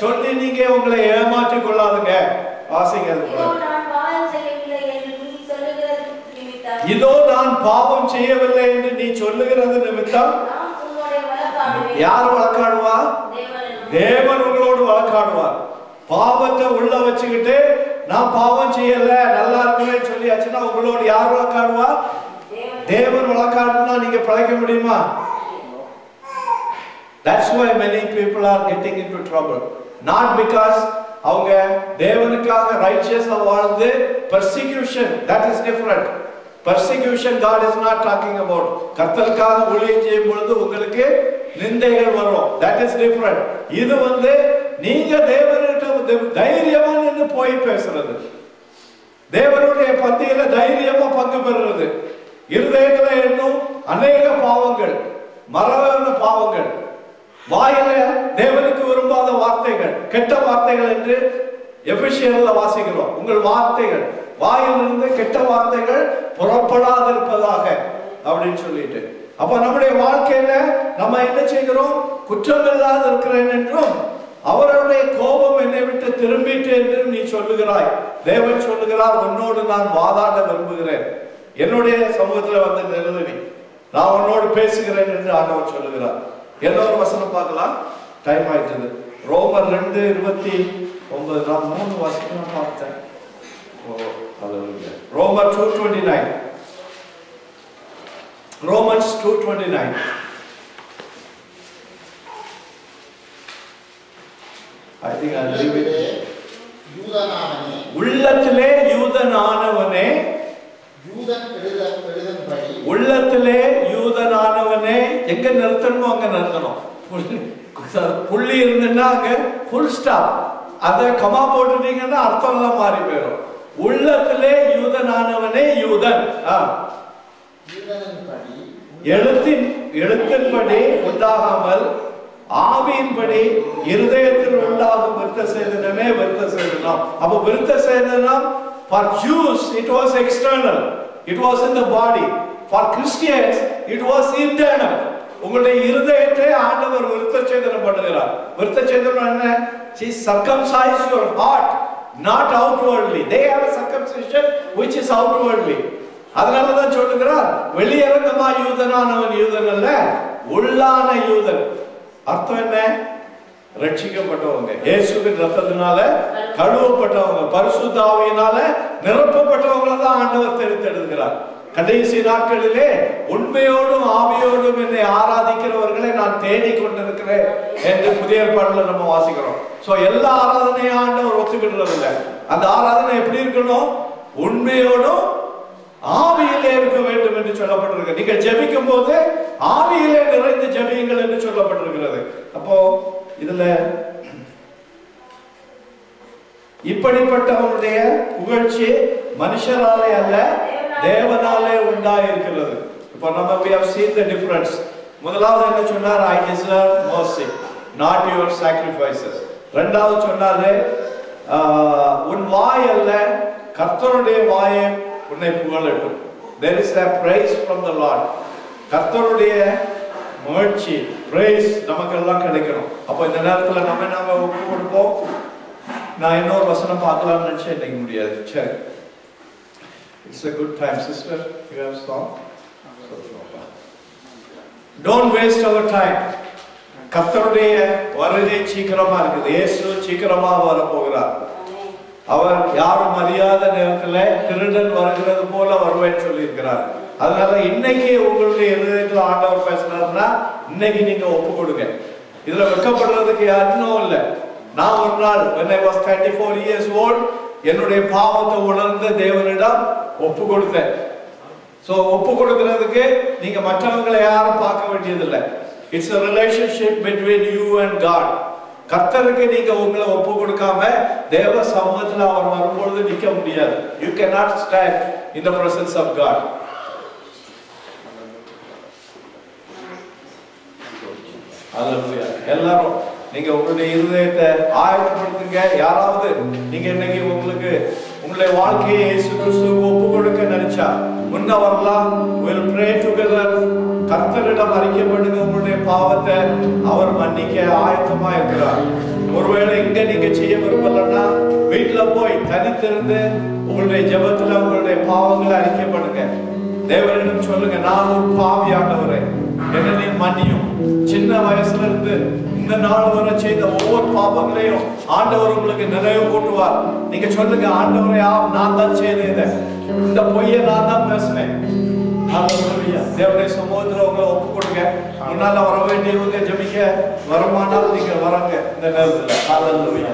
B: சொல்லி நீங்க உங்களை ஏமாற்றிக் கொள்ளாதுங்க. வாசிங்க. இதோ நான் பாவம் செய்யவில்லை என்று நீ சொல்லுகிறது நிமித்தம் யார் வழக்காடுவா? தேவன் உங்களோடு வழக்காடுவார். பாவத்தை உள்ள வச்சுக்கிட்டு நான் பாவம் செய்யல நல்லா இருக்கிறேன்னு சொல்லியாச்சுன்னா உங்களோடு யார் வழக்காடுவா? தேவன் வழக்காடுனா நீங்க பிழைக்க முடியுமா? That's why many people are getting into trouble. Not because அவங்க தேவனுக்காக ரைச்சியஸா வாழ்ந்து persecution, that is different. Persecution God is not talking about. கர்த்தருக்காக ஊழியம் செய்யும் பொழுது உங்களுக்கு நிந்தைகள் வரும். That is different. இது நீங்க தேவனிடம் தைரியமா நின்று போய் பேசுறது, தேவனுடைய பந்தியில தைரியமா பங்கு பெறுறது, இருதயத்துல இன்னும் அநேக பாவங்கள், மறவாத பாவங்கள், வாயில தேவனுக்கு விரும்பாத வார்த்தைகள், கெட்ட வார்த்தைகள் என்று எபிசியன்ல வாசிக்கிறோம். உங்கள் வார்த்தைகள் வாயிலிருந்து கெட்ட வார்த்தைகள் புறப்படாதிருப்பதாக அப்படின்னு சொல்லிட்டு, அப்ப நம்முடைய வாழ்க்கையில நம்ம என்ன செய்கிறோம்? குற்றம் இல்லாத இருக்கிறேன் என்றும் அவருடைய கோபம் என்னை விட்டு திரும்பிட்டு என்றும் நீ சொல்லுகிறாய். தேவன் சொல்லுகிறார், உன்னோடு நான் வாதாட விரும்புகிறேன், என்னுடைய சமூகத்துல நிறுத்தி நான் உன்னோடு பேசுகிறேன் என்று ஆண்டவர் சொல்லுகிறார். எல்லோரும் வசனம் பார்க்கலாம், டைம் ஆயிட்டது. ரோமர் 2:29. நான் 3 வசனம் பார்த்தேன். ரோமர் 2:29. Romans 2:29. I think I'll leave it. உள்ளத்திலே யூதனானவனே, உள்ளத்திலே யூதனானவனே, எங்க நிறுத்தணும் அங்க நிறுத்தணும். புள்ளி இருந்துன்னா அங்க ஃபுல் ஸ்டாப். அத கமா போட்டுட்டீங்கன்னா அர்த்தம் எல்லாம் மாறி போயிடும். உள்ளத்திலே யூதனானவனே யூதன். எழுத்தின்படி உண்டாகாமல் ஆவியின்படி இருதயத்தில் உண்டாகும் விருத்த சேதனமே விருத்த சேதனம். அப்ப விருத்த சேதனம் for Jews it was external, it was in the body. For Christians it was internal. உங்களுடைய இருதயத்தை ஆண்டவர் விருத்த சேதனம் பண்ணுகிறார். விருத்த சேதனம் என்ன? He circumcised your heart, not outwardly. They have a circumcision which is outwardly. அதனாலதான் சொல்லுகிறார், வெளியரங்கமா யூதனானவன் யூதன் அல்ல, உள்ளான யூதன். அர்த்தம் என்ன? ரட்சிக்கப்பட்டவங்க, இயேசுவின் ரத்தத்தினால கழுவப்பட்டவங்க, பரிசுத்த ஆவியினால நிரப்பப்பட்டவங்களை தான் ஆண்டவர் தெரிந்தெடுக்கிறார். கடைசி நாட்களிலே உண்மையோடும் ஆவியோடும் என்னை ஆராதிக்கிறவர்களை நான் தேடிக் கொண்டிருக்கிறேன் என்று புதிய ஏற்பாடுல நம்ம வாசிக்கிறோம். சோ எல்லா ஆராதனையும் ஆண்டவர் ஒத்துக்கிடுறது இல்லை. அந்த ஆராதனை எப்படி இருக்கணும்? உண்மையோடும் ஆவியிலே இருக்க வேண்டும் என்று சொல்லப்பட்டிருக்கு. நீங்கள் ஜெபிக்கும் போது ஆவியிலே நிறைந்து ஜெபியுங்கள் என்று சொல்லப்பட்டிருக்கிறது. அப்போ இதுல இப்படிப்பட்டவனுடைய புகழ்ச்சி மனுஷராலே அல்ல, தேவனாலே உண்டாயிருக்கிறது. இப்போ நம்ம we have seen the difference. முதலாவது என்ன சொன்னார்? I deserve mercy, not your sacrifices. இரண்டாவது சொன்னாரு, உன் வாய் அல்ல கர்த்தருடைய வாயை உன்னை புகழட்டும். There is a praise from the Lord. கர்த்தருடைய மகிழ்ச்சி, praise நமக்கெல்லாம் கிடைக்கணும். அப்போ இந்த நேரத்தில் நம்ம ஒப்பு கொடுப்போம். நான் இன்னொரு வசனம் பார்க்கலாம்னு நினைச்சேன், இன்னைக்கு முடியாது. சரி, it's a good time. Sister, you have song? Don't waste our time. கர்த்தருடைய வருகை சீக்கிரமா இருக்குது. இயேசு சீக்கிரமா வர போகிறார். அவர் யாரும் அறியாத நேரத்தில் திருடன் வருகிறது போல வருவேன்னு சொல்லி இருக்கிறார். அதனால இன்னைக்கு உங்களுடைய இருதயத்தில் ஆண்டவர் பேசினார்னா இன்னைக்கு நீங்க ஒப்பு கொடுங்க. இதுல வெட்கப்படுறதுக்கு யாருக்கும் இல்லை.
A: நான் ஒரு நாள் when I was 34 years old என்னுடைய பாவத்தை உணர்ந்து தேவனிடம் ஒப்பு கொடுத்தேன். சோ ஒப்பு கொடுக்கிறதுக்கு நீங்க மற்றவங்களை யாரும் பார்க்க வேண்டியதில்லை. It's a relationship between you and God. கர்த்தருக்கு நீங்க உங்களை ஒப்பு கொடுக்காம தேவ சமூகத்துல அவர் வரும்போது நிக்க முடியாது. You cannot stand in the presence of God. Hallelujah. எல்லாரும் நீங்க உங்களுடைய இருதயத்தை ஆயத்தப்படுத்துங்க. யாராவது நீங்க இன்னைக்கு உங்களுடைய வாழ்க்கையை இயேசு கிறிஸ்துவுக்கு ஒப்பு கொடுக்க நினைச்சா முன்ன வரலாம். we'll pray together. கர்த்தரிடம் அறிக்கைப்படுங்க உங்களுடைய பாவத்தை. அவர் மன்னிக்க ஆயத்தமா இருக்கிறார். ஒருவேளை இங்க நீங்க செய்ய விரும்பலன்னா வீட்டுல போய் தனித்திருந்து உங்களுடைய ஜெபத்துல உங்களுடைய பாவங்களை அறிக்கைப்படுங்க. தேவனிடம் சொல்லுங்க, நான் ஒரு பாவி ஆண்டவரே, என்னை நீ மன்னியும். சின்ன வயசுல இருந்து இந்த நாள் வரை செய்த ஒவ்வொரு பாவங்களையும் ஆண்டவர் உங்களுக்கு நினைவு கூட்டுவார். நீங்க சொல்லுங்க, ஆண்டவரே நான் தான் செய்தேன், இந்த பொய்யை நான் தான் பேசினேன். தேவனுடைய சமூகத்துல உங்களை ஒப்பு கொடுங்க. முன்னால வர வேண்டியவங்க ஜெபிக்க வரமானால் நீங்க வரங்க இந்த நேரத்துல. ஹalleluya.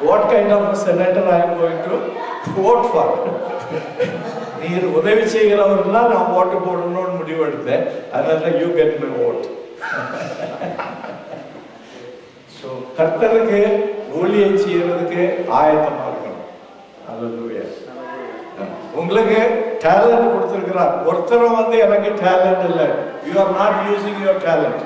A: What kind of a senator I am going to vote for? நீர் உதவி செய்கிறவர்னா நான் ஓட்டு போடணும்னு முடிவு எடுத்தேன். அதனால you get my vote. So கர்த்தருக்கு ஊழியம் செய்யறதுக்கு ஆயத்தமா இருக்கணும். அல்லேலூயா. உங்களுக்கு டேலண்ட் கொடுத்திருக்கிறார். ஒருத்தரும் வந்து எனக்கு டேலண்ட் இல்லை. You are not using your talent.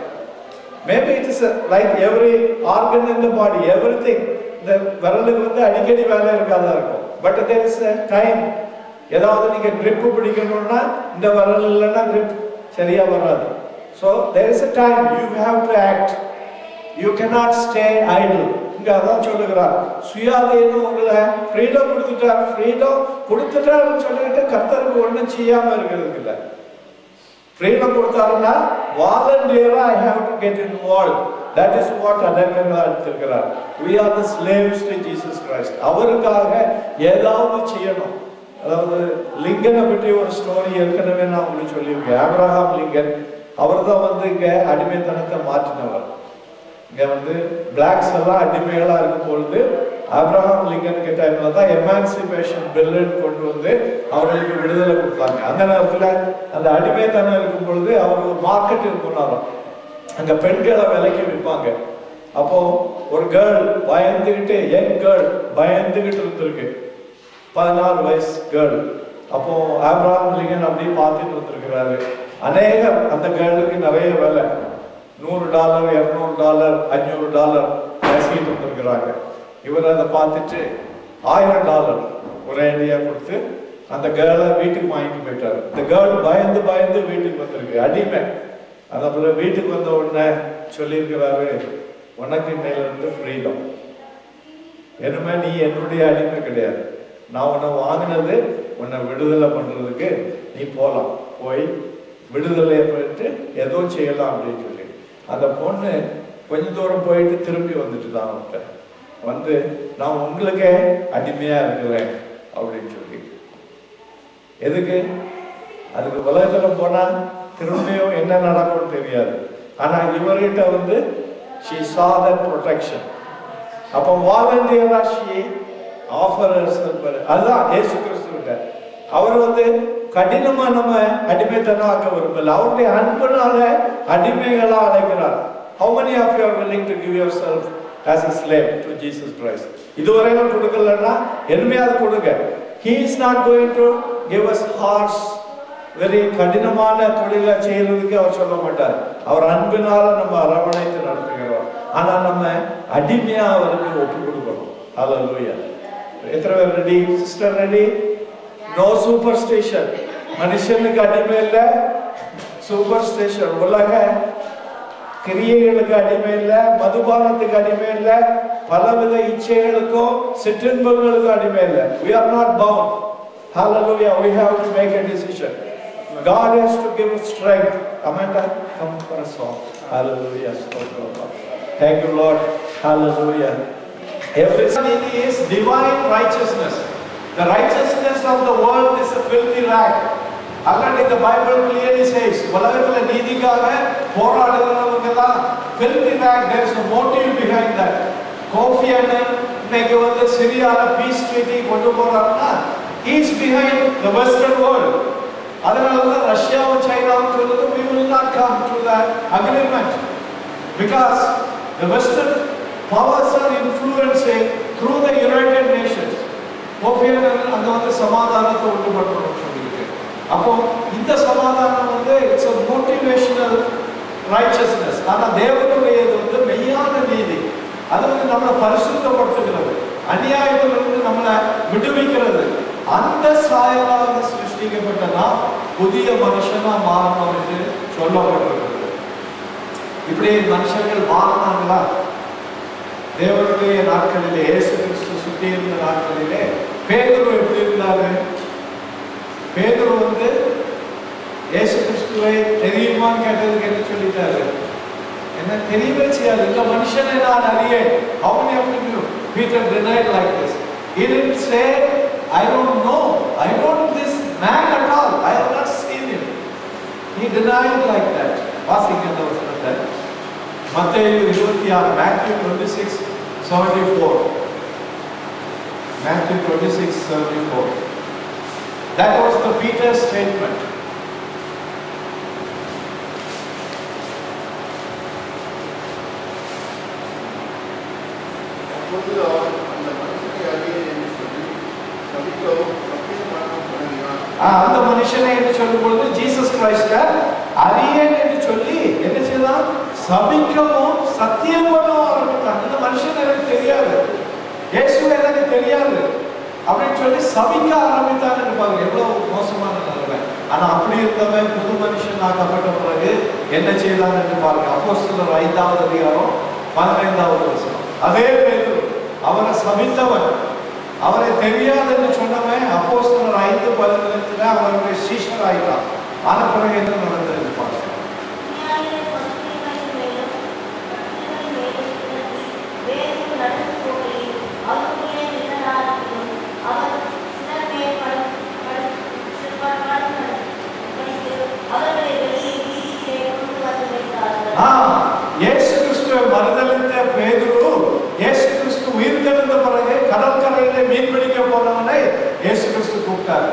A: Maybe it is like every organ in the body, everything. இந்த விரலுக்கு வந்து அடிக்கடி வேலை இருக்காதா இருக்கும். But there is a time. ஏதாவது நீங்க grip பிடிக்கணும்னா இந்த விரல் இல்லைன்னா grip சரியா வராது. So there is a time you have to act. You cannot stay idle. இங்க அதான் சொல்லுகிறார். சுயாதீனம் உங்களை ஃப்ரீடம் கொடுத்துட்டார். ஃப்ரீடம் கொடுத்துட்டாருன்னு சொல்லிட்டு கர்த்தருக்கு ஒன்றும் செய்யாம இருக்கிறது இல்லை. ஃப்ரீடம் கொடுத்தாருன்னா வாலண்டியரா I have to get involved. That is what அடையாளங்களா எடுத்திருக்கிறார். We are the slaves to Jesus Christ. அவருக்காக ஏதாவது செய்யணும். அதாவது லிங்கனை பற்றி ஒரு ஸ்டோரி ஏற்கனவே நான் உங்களுக்கு சொல்லியிருக்கேன். ஆபிரகாம் லிங்கன் அவர் தான் வந்து இங்க அடிமைத்தனத்தை மாற்றினவர். இங்க வந்து பிளாக்ஸ் எல்லாம் அடிமைகளா இருக்கும் பொழுது ஆபிரகாம் லிங்கனுக்கு டைம்ல தான் எமான்சிபேஷன் பில்லுன்னு கொண்டு வந்து அவர்களுக்கு விடுதலை கொடுத்தாங்க. அந்த நேரத்துல அந்த அடிமைத்தனம் இருக்கும் பொழுது அவர் ஒரு மார்க்கெட்டுக்கு போனாராம். அங்க பெண்களை விலைக்கு விற்பாங்க. அப்போ ஒரு கேர்ள் பயந்துகிட்டு, யங் கேர்ள் பயந்துகிட்டு இருந்திருக்கு, 14 வயசு கேர்ள். அப்போ ஆபிரகாம் லிங்கன் அப்படியே பார்த்துட்டு வந்திருக்கிறாரு. அநேகர் அந்த கேர்ளுக்கு நிறைய வேலை, $100, $200, $500 பேசிட்டு வந்திருக்கிறாங்க. இவர் அதை பார்த்துட்டு $1000 ஒரே ஐடியா கொடுத்து அந்த கேர்ளை வீட்டுக்கு வாங்கிட்டு போயிட்டாரு. இந்த கேர்ள் பயந்து பயந்து வீட்டுக்கு வந்திருக்கு, அடிமை. அதே வீட்டுக்கு வந்த உடனே சொல்லியிருக்கிறாரு, உனக்கு மேல இருந்து ஃப்ரீடம். என்னமே நீ என்னுடைய அடிமை கிடையாது. நான் உன்னை வாங்கினது உன்னை விடுதலை பண்றதுக்கு. நீ போலாம், போய் விடுதலையை போயிட்டு ஏதோ செய்யலாம் அப்படின்னு சொல்லி அந்த பொண்ணு கொஞ்ச தூரம் போயிட்டு திரும்பி வந்துட்டு தான் அவன்கிட்ட வந்து, நான் உங்களுக்கே அடிமையா இருக்கிறேன் அப்படின்னு சொல்லி. எதுக்கு? அதுக்கு உலகத்துல போனா திரும்பியும் என்ன நடக்கும்னு தெரியாது. ஆனா இவர்கிட்ட வந்து she saw that protection. அப்போ வாலண்டியரா she offer herself. அதுதான் இயேசு கிறிஸ்துவிட்ட அவர் வந்து கடினமா நம்ம அடிமைத்தனம் ஆக்க விரும்பல. அவருடைய அன்புனால அடிமைகளா அழைக்கிறார். How many of you are willing to give yourself as a slave to Jesus Christ? இதுவரையிலும் கொடுக்கலன்னா எதுமையாவது கொடுங்க. He is not going to give us harsh, very கடினமான தொழிலை செய்யறதுக்கு அவர் சொல்ல மாட்டார். அவர் அன்பினால நம்ம அரவணைத்து நடத்துகிறோம். ஆனா நம்ம அடிமையா அவருக்கு ஒப்பு கொடுக்கணும். ஹல்லேலூயா. எத்தனை பேர் ready? Sister ready? No super station. மனுஷனுக்கு அடிமை இல்லை, சூப்பர் ஸ்டேஷன். உலக கிரியைகளுக்கு அடிமை இல்லை, மதுபானத்துக்கு அடிமை இல்லை, பலவித இச்சைகளுக்கும் சிற்றின்பங்களுக்கும் அடிமை இல்லை. We are not bound. Hallelujah. We have to make a decision. God has to give us strength. Amanda, come for a song. Hallelujah. Thank you, Lord. Hallelujah. Everything is divine righteousness. The righteousness of the world is a filthy rag. Already the Bible clearly says, உலகத்துல நீதிக்காக போராடுகிறவங்க தான் filthy rag. There is a motive behind that. Kofi Annan இன்னைக்கு வந்து சிரியால piece treaty கொண்டு போறாருன்னா he is behind the western world. அதனாலதான் ரஷ்யாவும் சைனாவும் சொல்லுது we will not come to that agreement because the western powers are influencing through the United Nations. Kofi Annan அங்க வந்து சமாதானத்தை உண்டு பண்ணணும்னு சொல்லியிருக்கு. அப்போ இந்த சமாதானம் வந்து இட்ஸ் a motivational righteousness. ஆனா தேவனுடையது வந்து மெய்யான நீதி. அது வந்து நம்மளை பரிசுத்தப்படுத்துகிறது, அநியாயத்திலிருந்து நம்மளை விடுவிக்கிறது. அந்த சாயலாக சிருஷ்டிக்கப்பட்ட நாம் புதிய மனுஷனா மாறணும் என்று சொல்லப்பட்டிருக்கிறது. இப்படி மனுஷர்கள் மாறினாங்களா? தேவனுடைய நாட்களிலே, இயேசு கிறிஸ்து சுற்றி இருந்த நாட்களிலே பேதுரு எப்படி இருந்தாரு? பேதுரு வந்து இயேசு கிறிஸ்துவை தெரியுமான்னு கேட்டதுக்கு என்ன சொல்லிட்டாரு? என்ன தெரியவே செய்யாது, இந்த மனுஷனை நான் அறியேன். How many of you Peter denied like this? He didn't say I don't know, I don't know this man at all, I have not seen him. He denied like that. வாசிங்க அந்த வசனத்தை. மத்தேயு 26, Matthew 26:74. Matthew 26:74. That was the Peter's statement. அந்த மனுஷனை என்று சொல்லும் பொழுது Jesus கிரைஸ்ட அரியன் என்று சொல்லி என்ன செய்யலாம், சபிக்கவும் சத்தியம் பண்ணவும் ஆரம்பித்தாங்க. இந்த மனுஷன் எனக்கு தெரியாது, இயேசு எனக்கு தெரியாது அப்படின்னு சொல்லி சபிக்க ஆரம்பித்தாங்க. பாருங்க எவ்வளவு மோசமான நிலைமை. ஆனா அப்படி இருந்தவன் புது மனுஷன் ஆக்கப்பட்ட பிறகு என்ன செய்யலாம் என்று பாருங்க. அப்போஸ்தலர் 5வது அதிகாரம் 15வது வசனம். அதே பேதுரு அவரை சபித்தவன், அவரை தெரியாது என்று சொன்னவன் அப்போஸ்தலர் 5:15 அவருடைய சீஷர் ஆயிட்டான். ஆன பிறகு என்ன நடந்தது பாருங்க. இயேசு கிறிஸ்துவை மறுதலித்த பேதுரு இயேசு கிறிஸ்து உயிர்த்தெழுந்த பிறகு கடற்கரையிலே மீன் பிடிக்க போனவனை இயேசு கிறிஸ்து கூப்பிட்டார்.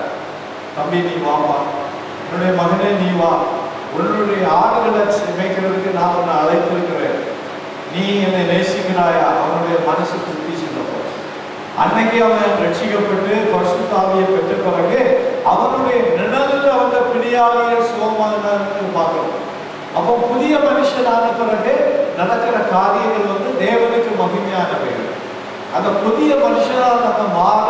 A: தம்பி நீ வாமா, என்னுடைய மகனே நீ வா, உன்னுடைய ஆடுகளை மேய்க்கிறதுக்கு நான் உன்னை அழைத்திருக்கிறேன், நீ என்னை நேசிக்கிறாயா? அவனுடைய மனசு திருப்தி சென்றப்போ அன்னைக்கு அவன் ரட்சிக்கப்பட்டு பரிசுத்த ஆவியை பெற்ற பிறகு அவனுடைய நிழலில் வந்த பிடியாளியர் சுகமானான்னு பார்க்கணும். அப்போ புதிய மனுஷனான பிறகு நடக்கிற காரியங்கள் தேவனுக்கு மகிமையானவைகள். அந்த புதிய மனுஷனால் நம்ம மாற